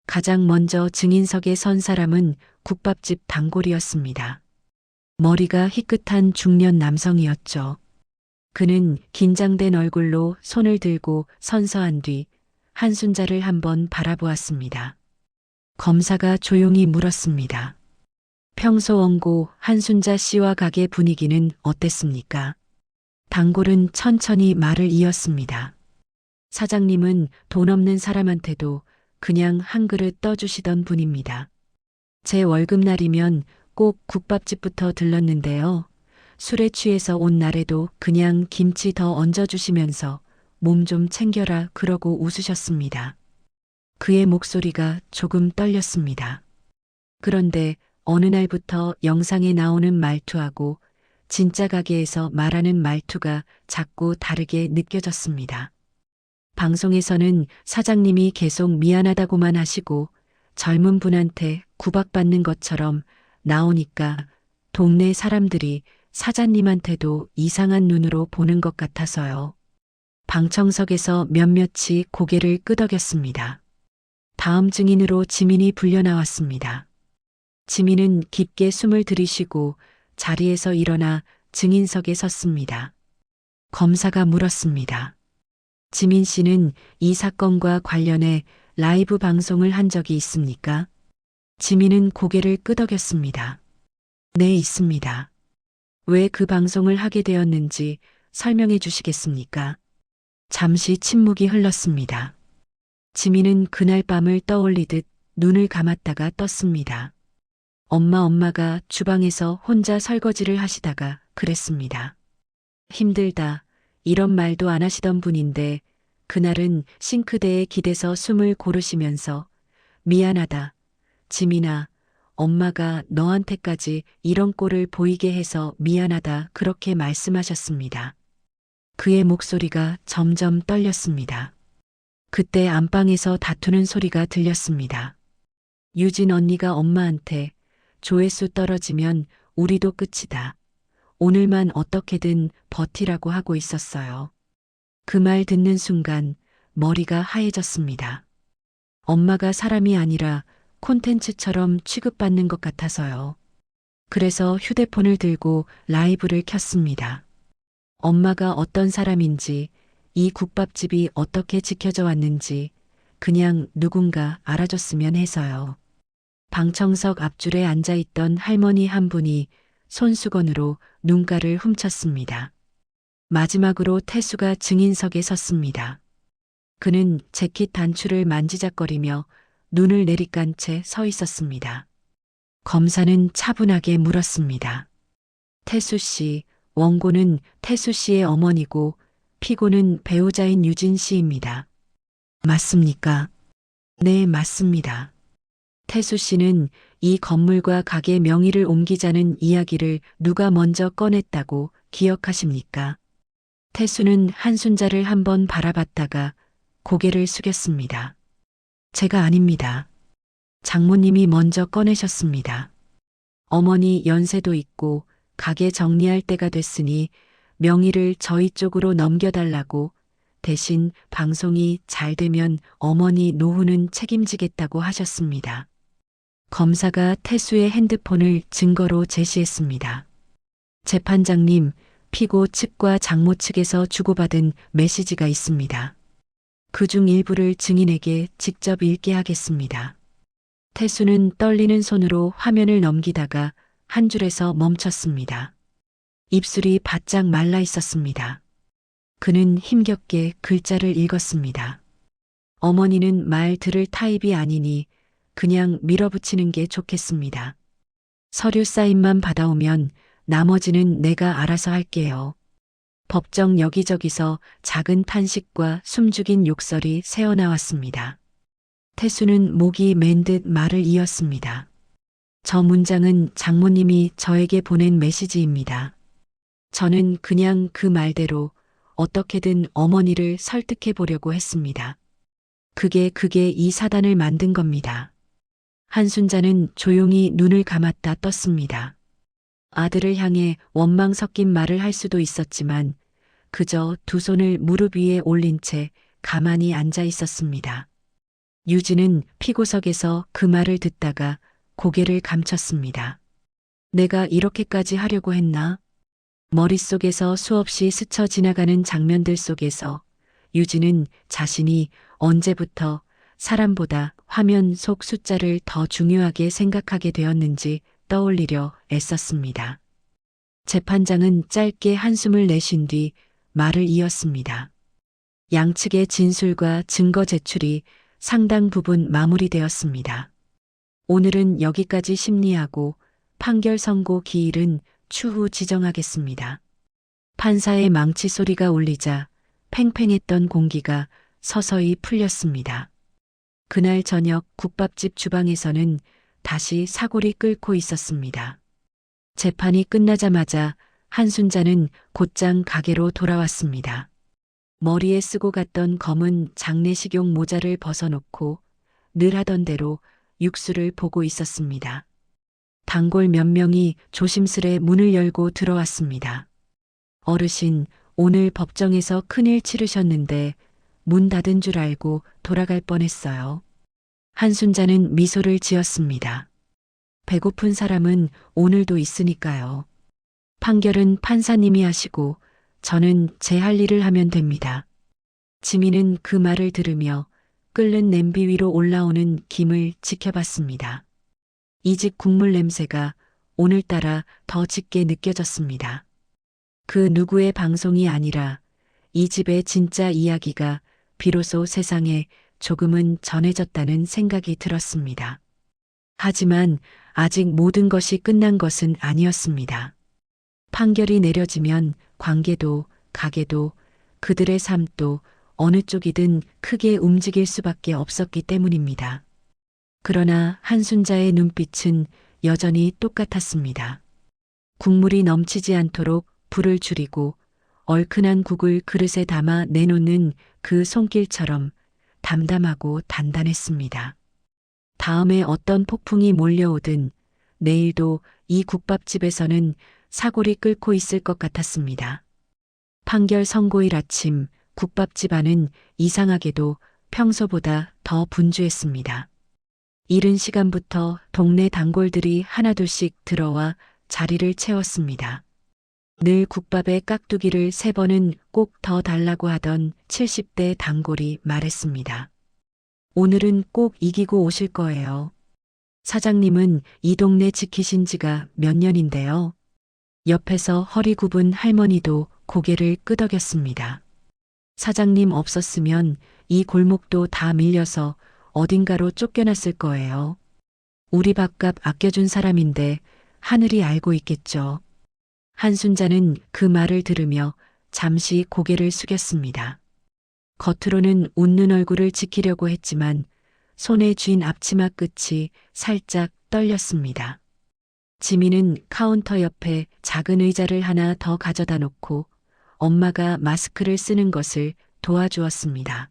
Speaker 1: 가장 먼저 증인석에 선 사람은 국밥집 단골이었습니다. 머리가 희끗한 중년 남성이었죠. 그는 긴장된 얼굴로 손을 들고 선서한 뒤 한순자를 한번 바라보았습니다. 검사가 조용히 물었습니다. 평소 원고 한순자 씨와 가게 분위기는 어땠습니까? 단골은 천천히 말을 이었습니다. 사장님은 돈 없는 사람한테도 그냥 한 그릇 떠주시던 분입니다. 제 월급날이면 꼭 국밥집부터 들렀는데요. 술에 취해서 온 날에도 그냥 김치 더 얹어주시면서 몸 좀 챙겨라 그러고 웃으셨습니다. 그의 목소리가 조금 떨렸습니다. 그런데 어느 날부터 영상에 나오는 말투하고 진짜 가게에서 말하는 말투가 자꾸 다르게 느껴졌습니다. 방송에서는 사장님이 계속 미안하다고만 하시고 젊은 분한테 구박받는 것처럼 나오니까 동네 사람들이 사장님한테도 이상한 눈으로 보는 것 같아서요. 방청석에서 몇몇이 고개를 끄덕였습니다. 다음 증인으로 지민이 불려 나왔습니다. 지민은 깊게 숨을 들이쉬고 자리에서 일어나 증인석에 섰습니다. 검사가 물었습니다. 지민 씨는 이 사건과 관련해 라이브 방송을 한 적이 있습니까? 지민은 고개를 끄덕였습니다. 네, 있습니다. 왜 그 방송을 하게 되었는지 설명해 주시겠습니까? 잠시 침묵이 흘렀습니다. 지민은 그날 밤을 떠올리듯 눈을 감았다가 떴습니다. 엄마가 주방에서 혼자 설거지를 하시다가 그랬습니다. 힘들다. 이런 말도 안 하시던 분인데 그날은 싱크대에 기대서 숨을 고르시면서 미안하다. 지민아, 엄마가 너한테까지 이런 꼴을 보이게 해서 미안하다 그렇게 말씀하셨습니다. 그의 목소리가 점점 떨렸습니다. 그때 안방에서 다투는 소리가 들렸습니다. 유진 언니가 엄마한테 조회수 떨어지면 우리도 끝이다. 오늘만 어떻게든 버티라고 하고 있었어요. 그 말 듣는 순간 머리가 하얘졌습니다. 엄마가 사람이 아니라 콘텐츠처럼 취급받는 것 같아서요. 그래서 휴대폰을 들고 라이브를 켰습니다. 엄마가 어떤 사람인지, 이 국밥집이 어떻게 지켜져 왔는지 그냥 누군가 알아줬으면 해서요. 방청석 앞줄에 앉아있던 할머니 한 분이 손수건으로 눈가를 훔쳤습니다. 마지막으로 태수가 증인석에 섰습니다. 그는 재킷 단추를 만지작거리며 눈을 내리깐 채 서 있었습니다. 검사는 차분하게 물었습니다. 태수 씨, 원고는 태수 씨의 어머니고 피고는 배우자인 유진 씨입니다. 맞습니까? 네, 맞습니다. 태수 씨는 이 건물과 가게 명의를 옮기자는 이야기를 누가 먼저 꺼냈다고 기억하십니까? 태수는 한순자를 한번 바라봤다가 고개를 숙였습니다. 제가 아닙니다. 장모님이 먼저 꺼내셨습니다. 어머니 연세도 있고 가게 정리할 때가 됐으니 명의를 저희 쪽으로 넘겨달라고 대신 방송이 잘 되면 어머니 노후는 책임지겠다고 하셨습니다. 검사가 태수의 핸드폰을 증거로 제시했습니다. 재판장님, 피고 측과 장모 측에서 주고받은 메시지가 있습니다. 그중 일부를 증인에게 직접 읽게 하겠습니다. 태수는 떨리는 손으로 화면을 넘기다가 한 줄에서 멈췄습니다. 입술이 바짝 말라 있었습니다. 그는 힘겹게 글자를 읽었습니다. 어머니는 말 들을 타입이 아니니 그냥 밀어붙이는 게 좋겠습니다. 서류 사인만 받아오면 나머지는 내가 알아서 할게요. 법정 여기저기서 작은 탄식과 숨죽인 욕설이 새어나왔습니다. 태수는 목이 맨 듯 말을 이었습니다. 저 문장은 장모님이 저에게 보낸 메시지입니다. 저는 그냥 그 말대로 어떻게든 어머니를 설득해 보려고 했습니다. 그게 이 사단을 만든 겁니다. 한순자는 조용히 눈을 감았다 떴습니다. 아들을 향해 원망 섞인 말을 할 수도 있었지만 그저 두 손을 무릎 위에 올린 채 가만히 앉아 있었습니다. 유진은 피고석에서 그 말을 듣다가 고개를 감췄습니다. 내가 이렇게까지 하려고 했나? 머릿속에서 수없이 스쳐 지나가는 장면들 속에서 유진은 자신이 언제부터 사람보다 화면 속 숫자를 더 중요하게 생각하게 되었는지 떠올리려 애썼습니다. 재판장은 짧게 한숨을 내쉰 뒤 말을 이었습니다. 양측의 진술과 증거 제출이 상당 부분 마무리되었습니다. 오늘은 여기까지 심리하고 판결 선고 기일은 추후 지정하겠습니다. 판사의 망치 소리가 울리자 팽팽했던 공기가 서서히 풀렸습니다. 그날 저녁 국밥집 주방에서는 다시 사골이 끓고 있었습니다. 재판이 끝나자마자 한순자는 곧장 가게로 돌아왔습니다. 머리에 쓰고 갔던 검은 장례식용 모자를 벗어놓고 늘 하던 대로 육수를 보고 있었습니다. 단골 몇 명이 조심스레 문을 열고 들어왔습니다. 어르신, 오늘 법정에서 큰일 치르셨는데 문 닫은 줄 알고 돌아갈 뻔했어요. 한순자는 미소를 지었습니다. 배고픈 사람은 오늘도 있으니까요. 판결은 판사님이 하시고 저는 제 할 일을 하면 됩니다. 지민은 그 말을 들으며 끓는 냄비 위로 올라오는 김을 지켜봤습니다. 이 집 국물 냄새가 오늘따라 더 짙게 느껴졌습니다. 그 누구의 방송이 아니라 이 집의 진짜 이야기가 비로소 세상에 조금은 전해졌다는 생각이 들었습니다. 하지만 아직 모든 것이 끝난 것은 아니었습니다. 판결이 내려지면 관계도 가게도 그들의 삶도 어느 쪽이든 크게 움직일 수밖에 없었기 때문입니다. 그러나 한순자의 눈빛은 여전히 똑같았습니다. 국물이 넘치지 않도록 불을 줄이고 얼큰한 국을 그릇에 담아 내놓는 그 손길처럼 담담하고 단단했습니다. 다음에 어떤 폭풍이 몰려오든 내일도 이 국밥집에서는 사골이 끓고 있을 것 같았습니다. 판결 선고일 아침 국밥집 안은 이상하게도 평소보다 더 분주했습니다. 이른 시간부터 동네 단골들이 하나둘씩 들어와 자리를 채웠습니다. 늘 국밥에 깍두기를 3번은 꼭 더 달라고 하던 70대 단골이 말했습니다. 오늘은 꼭 이기고 오실 거예요. 사장님은 이 동네 지키신 지가 몇 년인데요. 옆에서 허리 굽은 할머니도 고개를 끄덕였습니다. 사장님 없었으면 이 골목도 다 밀려서 어딘가로 쫓겨났을 거예요. 우리 밥값 아껴준 사람인데 하늘이 알고 있겠죠. 한순자는 그 말을 들으며 잠시 고개를 숙였습니다. 겉으로는 웃는 얼굴을 지키려고 했지만 손에 쥔 앞치마 끝이 살짝 떨렸습니다. 지민은 카운터 옆에 작은 의자를 하나 더 가져다 놓고 엄마가 마스크를 쓰는 것을 도와주었습니다.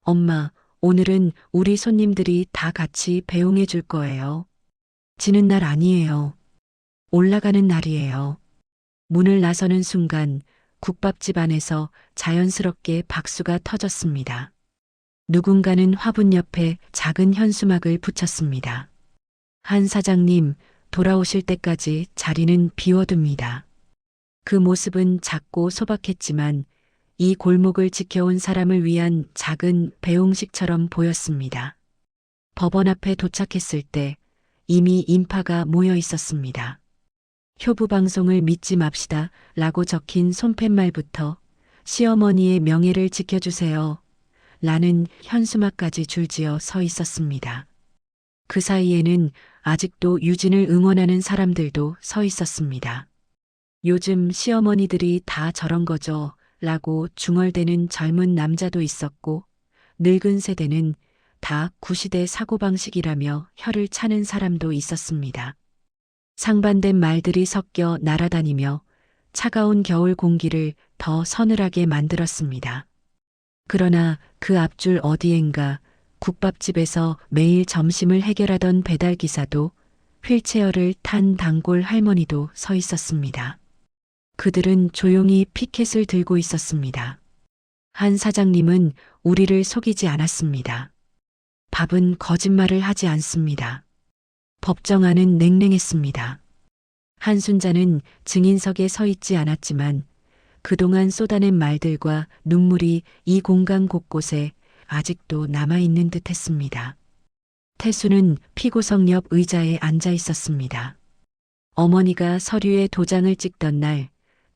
Speaker 1: 엄마, 오늘은 우리 손님들이 다 같이 배웅해 줄 거예요. 지는 날 아니에요. 올라가는 날이에요. 문을 나서는 순간 국밥집 안에서 자연스럽게 박수가 터졌습니다. 누군가는 화분 옆에 작은 현수막을 붙였습니다. 한 사장님, 돌아오실 때까지 자리는 비워둡니다. 그 모습은 작고 소박했지만 이 골목을 지켜온 사람을 위한 작은 배웅식처럼 보였습니다. 법원 앞에 도착했을 때 이미 인파가 모여 있었습니다. 효부 방송을 믿지 맙시다 라고 적힌 손팻말부터 시어머니의 명예를 지켜주세요 라는 현수막까지 줄지어 서 있었습니다. 그 사이에는 아직도 유진을 응원하는 사람들도 서 있었습니다. 요즘 시어머니들이 다 저런 거죠 라고 중얼대는 젊은 남자도 있었고 늙은 세대는 다 구시대 사고방식이라며 혀를 차는 사람도 있었습니다. 상반된 말들이 섞여 날아다니며 차가운 겨울 공기를 더 서늘하게 만들었습니다. 그러나 그 앞줄 어디엔가 국밥집에서 매일 점심을 해결하던 배달기사도 휠체어를 탄 단골 할머니도 서 있었습니다. 그들은 조용히 피켓을 들고 있었습니다. 한 사장님은 우리를 속이지 않았습니다. 밥은 거짓말을 하지 않습니다. 법정안은 냉랭했습니다. 한순자는 증인석에 서 있지 않았지만 그동안 쏟아낸 말들과 눈물이 이 공간 곳곳에 아직도 남아있는 듯 했습니다. 태수는 피고석 옆 의자에 앉아 있었습니다. 어머니가 서류에 도장을 찍던 날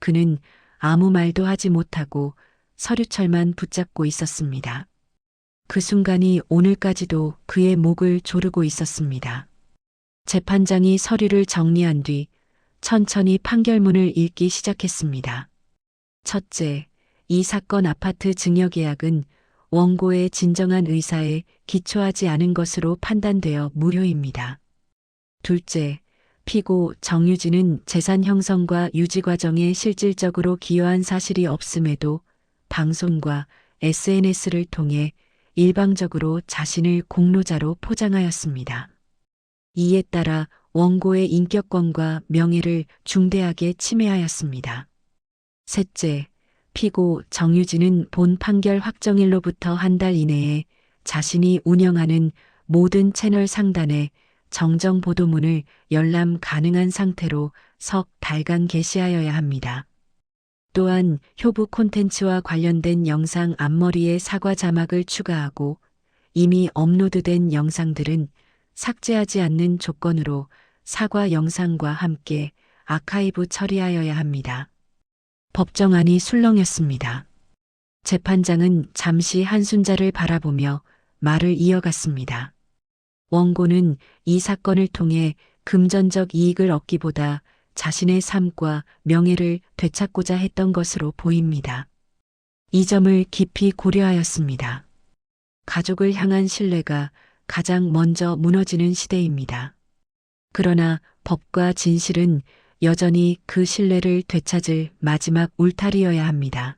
Speaker 1: 그는 아무 말도 하지 못하고 서류철만 붙잡고 있었습니다. 그 순간이 오늘까지도 그의 목을 조르고 있었습니다. 재판장이 서류를 정리한 뒤 천천히 판결문을 읽기 시작했습니다. 첫째, 이 사건 아파트 증여계약은 원고의 진정한 의사에 기초하지 않은 것으로 판단되어 무효입니다. 둘째, 피고 정유진은 재산 형성과 유지 과정에 실질적으로 기여한 사실이 없음에도 방송과 SNS를 통해 일방적으로 자신을 공로자로 포장하였습니다. 이에 따라 원고의 인격권과 명예를 중대하게 침해하였습니다. 셋째, 피고 정유진은 본 판결 확정일로부터 한 달 이내에 자신이 운영하는 모든 채널 상단에 정정 보도문을 열람 가능한 상태로 석 달간 게시하여야 합니다. 또한 효부 콘텐츠와 관련된 영상 앞머리에 사과 자막을 추가하고 이미 업로드된 영상들은 삭제하지 않는 조건으로 사과 영상과 함께 아카이브 처리하여야 합니다. 법정안이 술렁였습니다. 재판장은 잠시 한순자를 바라보며 말을 이어갔습니다. 원고는 이 사건을 통해 금전적 이익을 얻기보다 자신의 삶과 명예를 되찾고자 했던 것으로 보입니다. 이 점을 깊이 고려하였습니다. 가족을 향한 신뢰가 가장 먼저 무너지는 시대입니다. 그러나 법과 진실은 여전히 그 신뢰를 되찾을 마지막 울타리여야 합니다.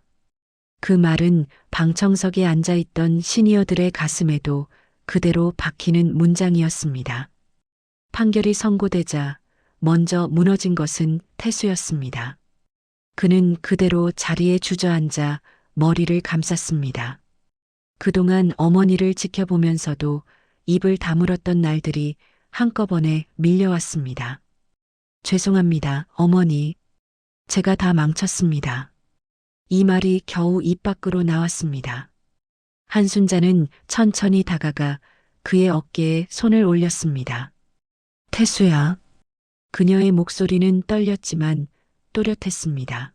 Speaker 1: 그 말은 방청석에 앉아있던 시니어들의 가슴에도 그대로 박히는 문장이었습니다. 판결이 선고되자 먼저 무너진 것은 태수였습니다. 그는 그대로 자리에 주저앉아 머리를 감쌌습니다. 그동안 어머니를 지켜보면서도 입을 다물었던 날들이 한꺼번에 밀려왔습니다. 죄송합니다, 어머니. 제가 다 망쳤습니다. 이 말이 겨우 입 밖으로 나왔습니다. 한순자는 천천히 다가가 그의 어깨에 손을 올렸습니다. 태수야. 그녀의 목소리는 떨렸지만 또렷했습니다.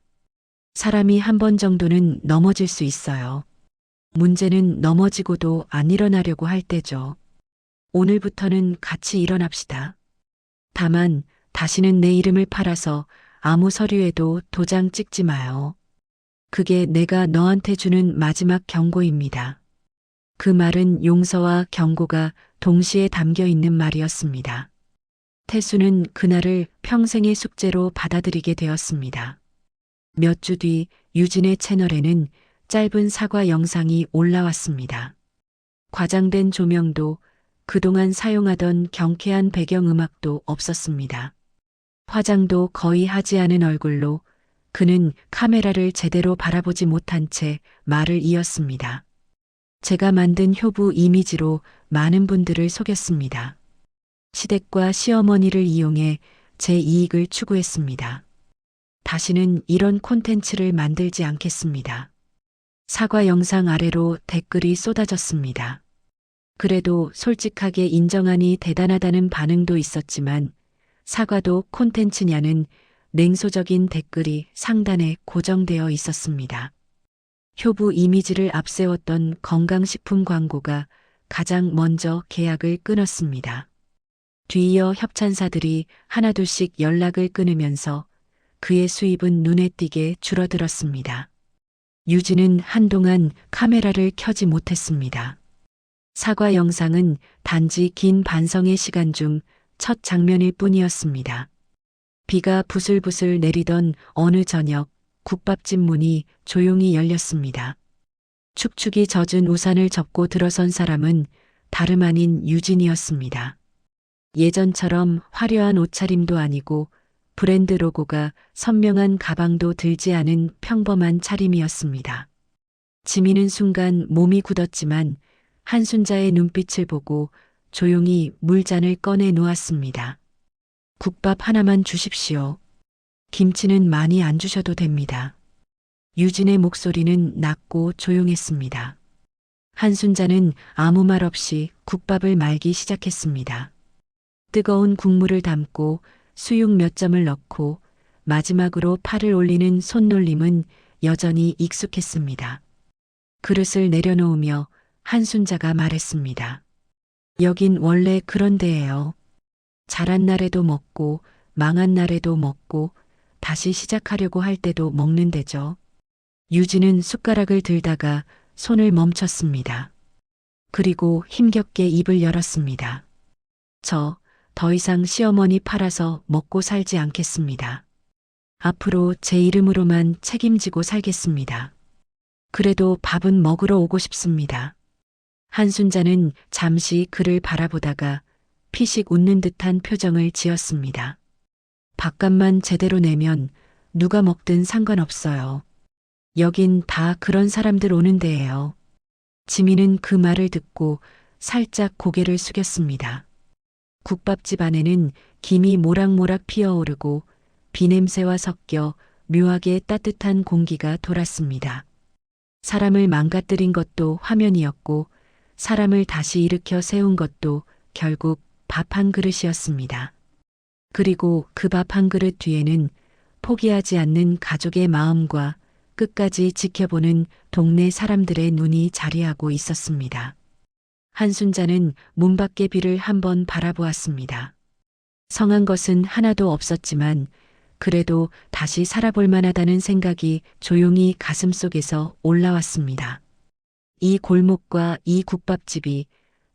Speaker 1: 사람이 한 번 정도는 넘어질 수 있어요. 문제는 넘어지고도 안 일어나려고 할 때죠. 오늘부터는 같이 일어납시다. 다만 다시는 내 이름을 팔아서 아무 서류에도 도장 찍지 마요. 그게 내가 너한테 주는 마지막 경고입니다. 그 말은 용서와 경고가 동시에 담겨 있는 말이었습니다. 태수는 그날을 평생의 숙제로 받아들이게 되었습니다. 몇 주 뒤 유진의 채널에는 짧은 사과 영상이 올라왔습니다. 과장된 조명도 그동안 사용하던 경쾌한 배경음악도 없었습니다. 화장도 거의 하지 않은 얼굴로 그는 카메라를 제대로 바라보지 못한 채 말을 이었습니다. 제가 만든 효부 이미지로 많은 분들을 속였습니다. 시댁과 시어머니를 이용해 제 이익을 추구했습니다. 다시는 이런 콘텐츠를 만들지 않겠습니다. 사과 영상 아래로 댓글이 쏟아졌습니다. 그래도 솔직하게 인정하니 대단하다는 반응도 있었지만 사과도 콘텐츠냐는 냉소적인 댓글이 상단에 고정되어 있었습니다. 효부 이미지를 앞세웠던 건강식품 광고가 가장 먼저 계약을 끊었습니다. 뒤이어 협찬사들이 하나둘씩 연락을 끊으면서 그의 수입은 눈에 띄게 줄어들었습니다. 유진은 한동안 카메라를 켜지 못했습니다. 사과 영상은 단지 긴 반성의 시간 중 첫 장면일 뿐이었습니다. 비가 부슬부슬 내리던 어느 저녁 국밥집 문이 조용히 열렸습니다. 축축이 젖은 우산을 접고 들어선 사람은 다름 아닌 유진이었습니다. 예전처럼 화려한 옷차림도 아니고 브랜드 로고가 선명한 가방도 들지 않은 평범한 차림이었습니다. 지미는 순간 몸이 굳었지만 한순자의 눈빛을 보고 조용히 물잔을 꺼내 놓았습니다. 국밥 하나만 주십시오. 김치는 많이 안 주셔도 됩니다. 유진의 목소리는 낮고 조용했습니다. 한순자는 아무 말 없이 국밥을 말기 시작했습니다. 뜨거운 국물을 담고 수육 몇 점을 넣고 마지막으로 팔을 올리는 손놀림은 여전히 익숙했습니다. 그릇을 내려놓으며 한순자가 말했습니다. 여긴 원래 그런 데예요. 잘한 날에도 먹고 망한 날에도 먹고 다시 시작하려고 할 때도 먹는 데죠. 유진은 숟가락을 들다가 손을 멈췄습니다. 그리고 힘겹게 입을 열었습니다. 저 더 이상 시어머니 팔아서 먹고 살지 않겠습니다. 앞으로 제 이름으로만 책임지고 살겠습니다. 그래도 밥은 먹으러 오고 싶습니다. 한순자는 잠시 그를 바라보다가 피식 웃는 듯한 표정을 지었습니다. 밥값만 제대로 내면 누가 먹든 상관없어요. 여긴 다 그런 사람들 오는 데예요. 지미는 그 말을 듣고 살짝 고개를 숙였습니다. 국밥집 안에는 김이 모락모락 피어오르고 비냄새와 섞여 묘하게 따뜻한 공기가 돌았습니다. 사람을 망가뜨린 것도 화면이었고 사람을 다시 일으켜 세운 것도 결국 밥 한 그릇이었습니다. 그리고 그 밥 한 그릇 뒤에는 포기하지 않는 가족의 마음과 끝까지 지켜보는 동네 사람들의 눈이 자리하고 있었습니다. 한순자는 문 밖의 비를 한번 바라보았습니다. 성한 것은 하나도 없었지만 그래도 다시 살아볼 만하다는 생각이 조용히 가슴속에서 올라왔습니다. 이 골목과 이 국밥집이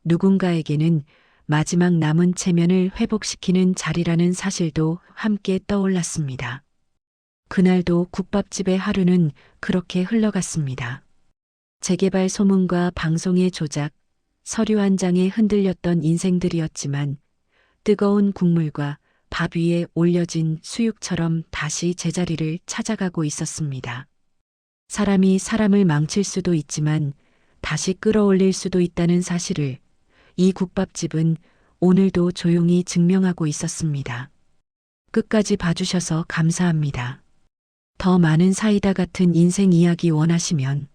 Speaker 1: 누군가에게는 마지막 남은 체면을 회복시키는 자리라는 사실도 함께 떠올랐습니다. 그날도 국밥집의 하루는 그렇게 흘러갔습니다. 재개발 소문과 방송의 조작, 서류 한 장에 흔들렸던 인생들이었지만 뜨거운 국물과 밥 위에 올려진 수육처럼 다시 제자리를 찾아가고 있었습니다. 사람이 사람을 망칠 수도 있지만 다시 끌어올릴 수도 있다는 사실을 이 국밥집은 오늘도 조용히 증명하고 있었습니다. 끝까지 봐주셔서 감사합니다. 더 많은 사이다 같은 인생 이야기 원하시면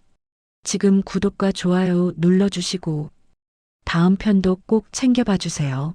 Speaker 1: 지금 구독과 좋아요 눌러주시고 다음 편도 꼭 챙겨봐 주세요.